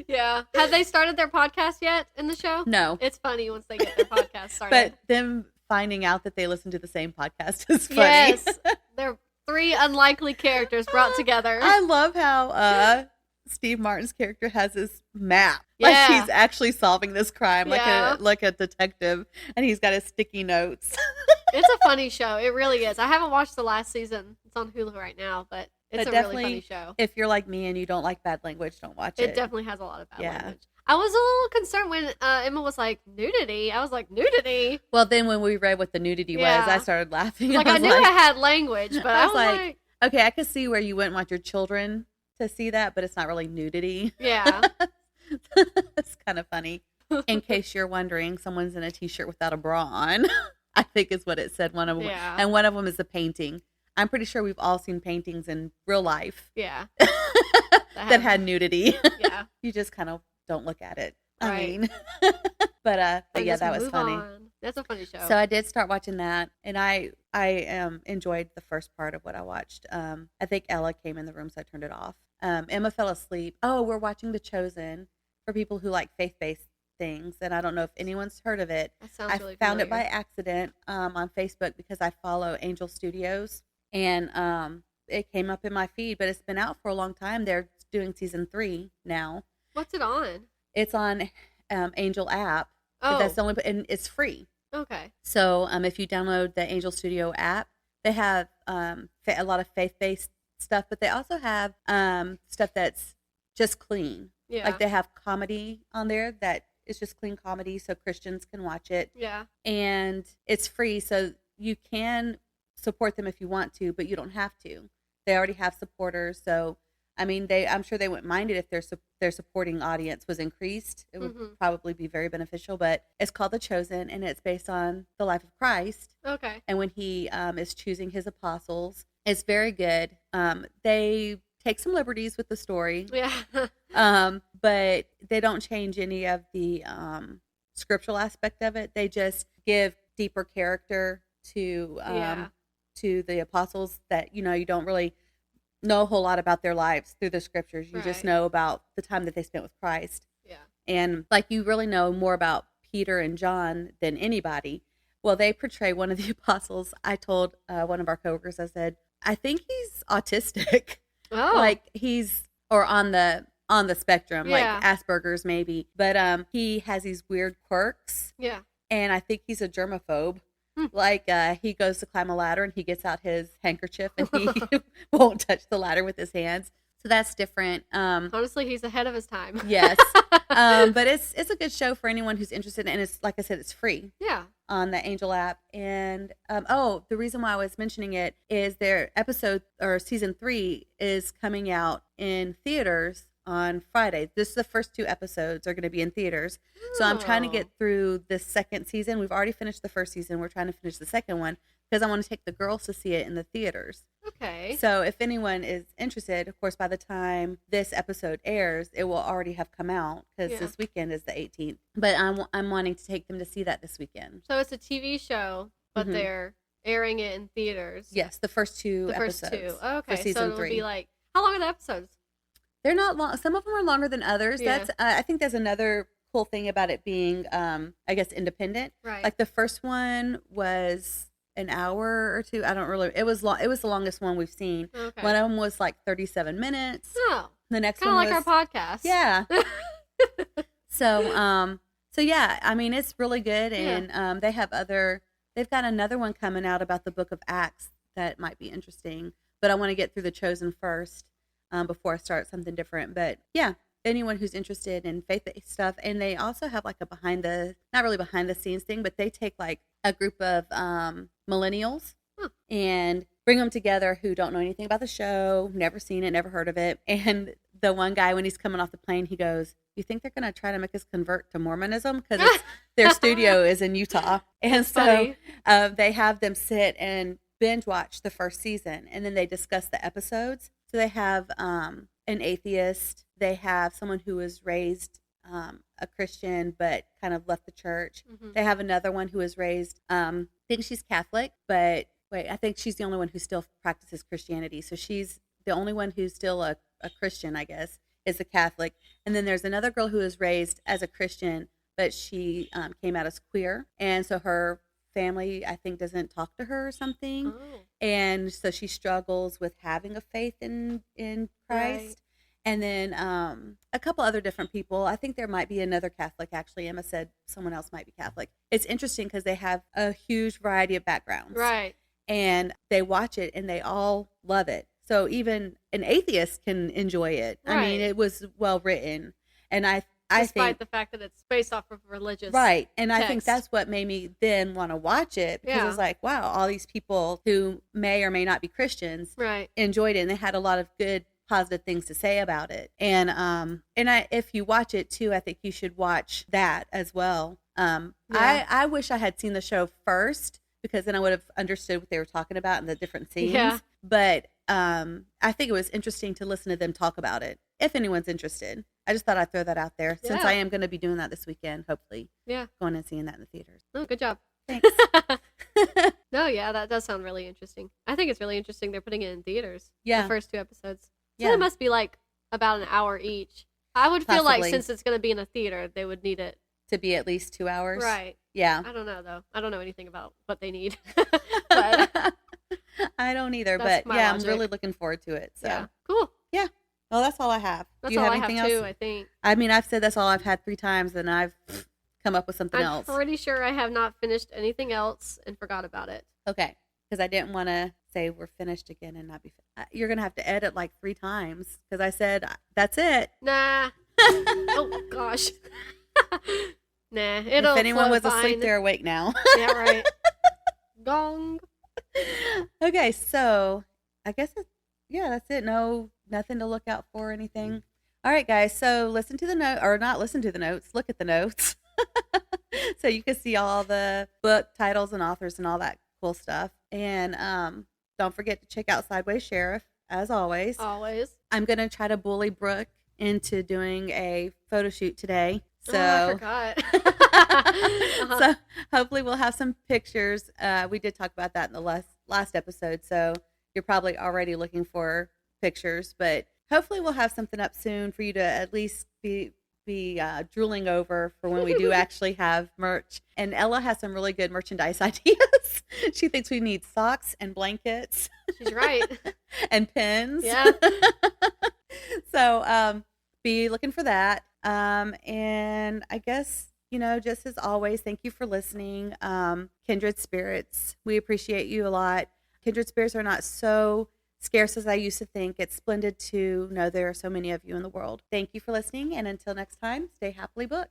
A: Yeah. Have they started their podcast yet in the show?
B: No.
A: It's funny once they get their podcast started.
B: But them finding out that they listen to the same podcast is funny.
A: Yes. They're 3 unlikely characters brought together.
B: I love how Steve Martin's character has this map.
A: Yeah.
B: Like he's actually solving this crime,
A: Yeah.
B: like a detective, and he's got his sticky notes.
A: It's a funny show. It really is. I haven't watched the last season. It's on Hulu right now, but it's a really funny show.
B: If you're like me and you don't like bad language, don't watch it.
A: It definitely has a lot of bad language. I was a little concerned when Emma was like, nudity. I was like, nudity?
B: Well, then when we read what the nudity was, I started laughing.
A: Like, I knew it had language, but I was like...
B: Okay, I could see where you wouldn't want your children to see that, but it's not really nudity.
A: Yeah.
B: It's kind of funny. In case you're wondering, someone's in a t-shirt without a bra on. I think is what it said. One of them, and one of them is a painting. I'm pretty sure we've all seen paintings in real life.
A: Yeah.
B: That had nudity.
A: Yeah.
B: You just kind of don't look at it.
A: Right.
B: I mean, but yeah, that was funny.
A: On. That's a funny show.
B: So I did start watching that, and I enjoyed the first part of what I watched. I think Ella came in the room, so I turned it off. Emma fell asleep. Oh, we're watching The Chosen for people who like faith-based things, and I don't know if anyone's heard of it.
A: That sounds really
B: found
A: familiar.
B: it by accident on Facebook because I follow Angel Studios, and it came up in my feed, but it's been out for a long time. They're doing season 3 now.
A: What's it on?
B: It's on Angel app.
A: Oh,
B: that's the only, and it's free.
A: Okay.
B: So if you download the Angel Studio app, they have a lot of faith-based stuff, but they also have stuff that's just clean.
A: Yeah.
B: Like they have comedy on there that is just clean comedy, so Christians can watch it.
A: Yeah.
B: And it's free, so you can support them if you want to, but you don't have to. They already have supporters, so I mean, I'm sure they wouldn't mind it if their supporting audience was increased. It would probably be very beneficial. But it's called The Chosen, and it's based on the life of Christ.
A: Okay.
B: And when he is choosing his apostles, it's very good. They take some liberties with the story.
A: Yeah.
B: But they don't change any of the scriptural aspect of it. They just give deeper character to the apostles that you don't really know a whole lot about their lives through the scriptures. You just know about the time that they spent with Christ.
A: Yeah.
B: And like you really know more about Peter and John than anybody. Well, they portray one of the apostles. I told one of our coworkers, I said, I think he's autistic.
A: Oh.
B: Like or on the spectrum, like Asperger's maybe. But he has these weird quirks.
A: Yeah.
B: And I think he's a germaphobe. Like he goes to climb a ladder and he gets out his handkerchief and he won't touch the ladder with his hands. So that's different.
A: Honestly, he's ahead of his time.
B: Yes. But it's a good show for anyone who's interested. And it's, like I said, it's free.
A: Yeah.
B: On the Angel app. And the reason why I was mentioning it is their episode or season 3 is coming out in theaters on Friday. The first 2 episodes are going to be in theaters. So I'm trying to get through this second season. We've already finished the first season. We're trying to finish the second one because I want to take the girls to see it in the theaters.
A: Okay.
B: So if anyone is interested, of course, by the time this episode airs, it will already have come out because this weekend is the 18th. But I'm wanting to take them to see that this weekend.
A: So it's a TV show, but they're airing it in theaters.
B: Yes, the first 2 episodes.
A: The first 2. Okay.
B: For season 3.
A: It'll be like, how long are the episodes?
B: They're not long. Some of them are longer than others.
A: Yeah.
B: That's I think there's another cool thing about it being, I guess, independent.
A: Right.
B: Like the first one was an hour or 2. I don't really. It was long. It was the longest one we've seen. Okay. One of them was like 37 minutes.
A: Oh.
B: The next
A: one was
B: kind of
A: like our podcast.
B: Yeah. So yeah. I mean, it's really good, and they've got another one coming out about the Book of Acts that might be interesting. But I want to get through The Chosen first. Before I start something different. But yeah, anyone who's interested in faith-based stuff. And they also have like not really behind the scenes thing, but they take like a group of millennials and bring them together who don't know anything about the show, never seen it, never heard of it. And the one guy, when he's coming off the plane, he goes, you think they're going to try to make us convert to Mormonism? Because their studio is in Utah. And so they have them sit and binge watch the first season, and then they discuss the episodes. So they have an atheist. They have someone who was raised a Christian but kind of left the church. Mm-hmm. They have another one who was raised, I think she's Catholic, but I think she's the only one who still practices Christianity. So she's the only one who's still a Christian, I guess, is a Catholic. And then there's another girl who was raised as a Christian, but she came out as queer. And so her family, I think, doesn't talk to her or something. Oh. And so she struggles with having a faith in Christ. Right. And then a couple other different people. I think there might be another Catholic, actually. Emma said someone else might be Catholic. It's interesting because they have a huge variety of backgrounds.
A: Right.
B: And they watch it and they all love it. So even an atheist can enjoy it.
A: Right.
B: I mean, it was well written. And I
A: Despite
B: think,
A: the fact that it's based off of religious.
B: right. And
A: text.
B: I think that's what made me then want to watch it, because
A: Yeah.
B: it's like, wow, all these people who may or may not be Christians
A: Right.
B: enjoyed it, and they had a lot of good positive things to say about it. And if you watch it too, I think you should watch that as well. I wish I had seen the show first, because then I would have understood what they were talking about in the different scenes.
A: Yeah.
B: But I think it was interesting to listen to them talk about it, if anyone's interested. I just thought I'd throw that out there, since
A: Yeah.
B: I am going to be doing that this weekend, hopefully.
A: Yeah.
B: Going and seeing that in the theaters.
A: Oh, good job.
B: Thanks.
A: No, yeah, that does sound really interesting. I think it's really interesting they're putting it in theaters.
B: Yeah.
A: The first 2 episodes. So
B: Yeah.
A: it must be like about an hour each. I would feel like
B: Possibly.
A: since it's going to be in a theater, they would need it.
B: To be at least 2 hours.
A: Right.
B: Yeah.
A: I don't know, though. I don't know anything about what they need. But
B: I don't either,
A: That's
B: but
A: my
B: yeah,
A: logic.
B: I'm really looking forward to it. So
A: yeah. Cool.
B: Well, that's all I have.
A: That's
B: Do you
A: all
B: have
A: I have,
B: anything
A: too,
B: else?
A: I think.
B: I mean, I've said that's all I've had 3 times, and I've come up with something
A: I'm
B: else.
A: pretty sure I have not finished anything else and forgot about it.
B: Okay, because I didn't want to say we're finished again and not be. You're gonna have to edit like 3 times, because I said that's it.
A: Nah. Oh, gosh. Nah. It'll
B: If anyone
A: flow
B: was asleep,
A: fine.
B: they're awake now.
A: Yeah, right. Gong.
B: Okay, so I guess that's it. No, nothing to look out for or anything. All right, guys. So listen to the note, or not listen to the notes. Look at the notes, so you can see all the book titles and authors and all that cool stuff. And don't forget to check out Sideways Sheriff, as always.
A: Always.
B: I'm gonna try to bully Brooke into doing a photo shoot today. So,
A: I forgot. Uh-huh.
B: so hopefully we'll have some pictures. We did talk about that in the last episode, so you're probably already looking for pictures, but hopefully we'll have something up soon for you to at least be drooling over for when we do actually have merch. And Ella has some really good merchandise ideas. She thinks we need socks and blankets.
A: She's right.
B: And pins.
A: Yeah.
B: So be looking for that. And I guess, just as always, thank you for listening. Kindred spirits, we appreciate you a lot. Kindred spirits are not so scarce as I used to think. It's splendid to know there are so many of you in the world. Thank you for listening, and until next time, stay happily booked.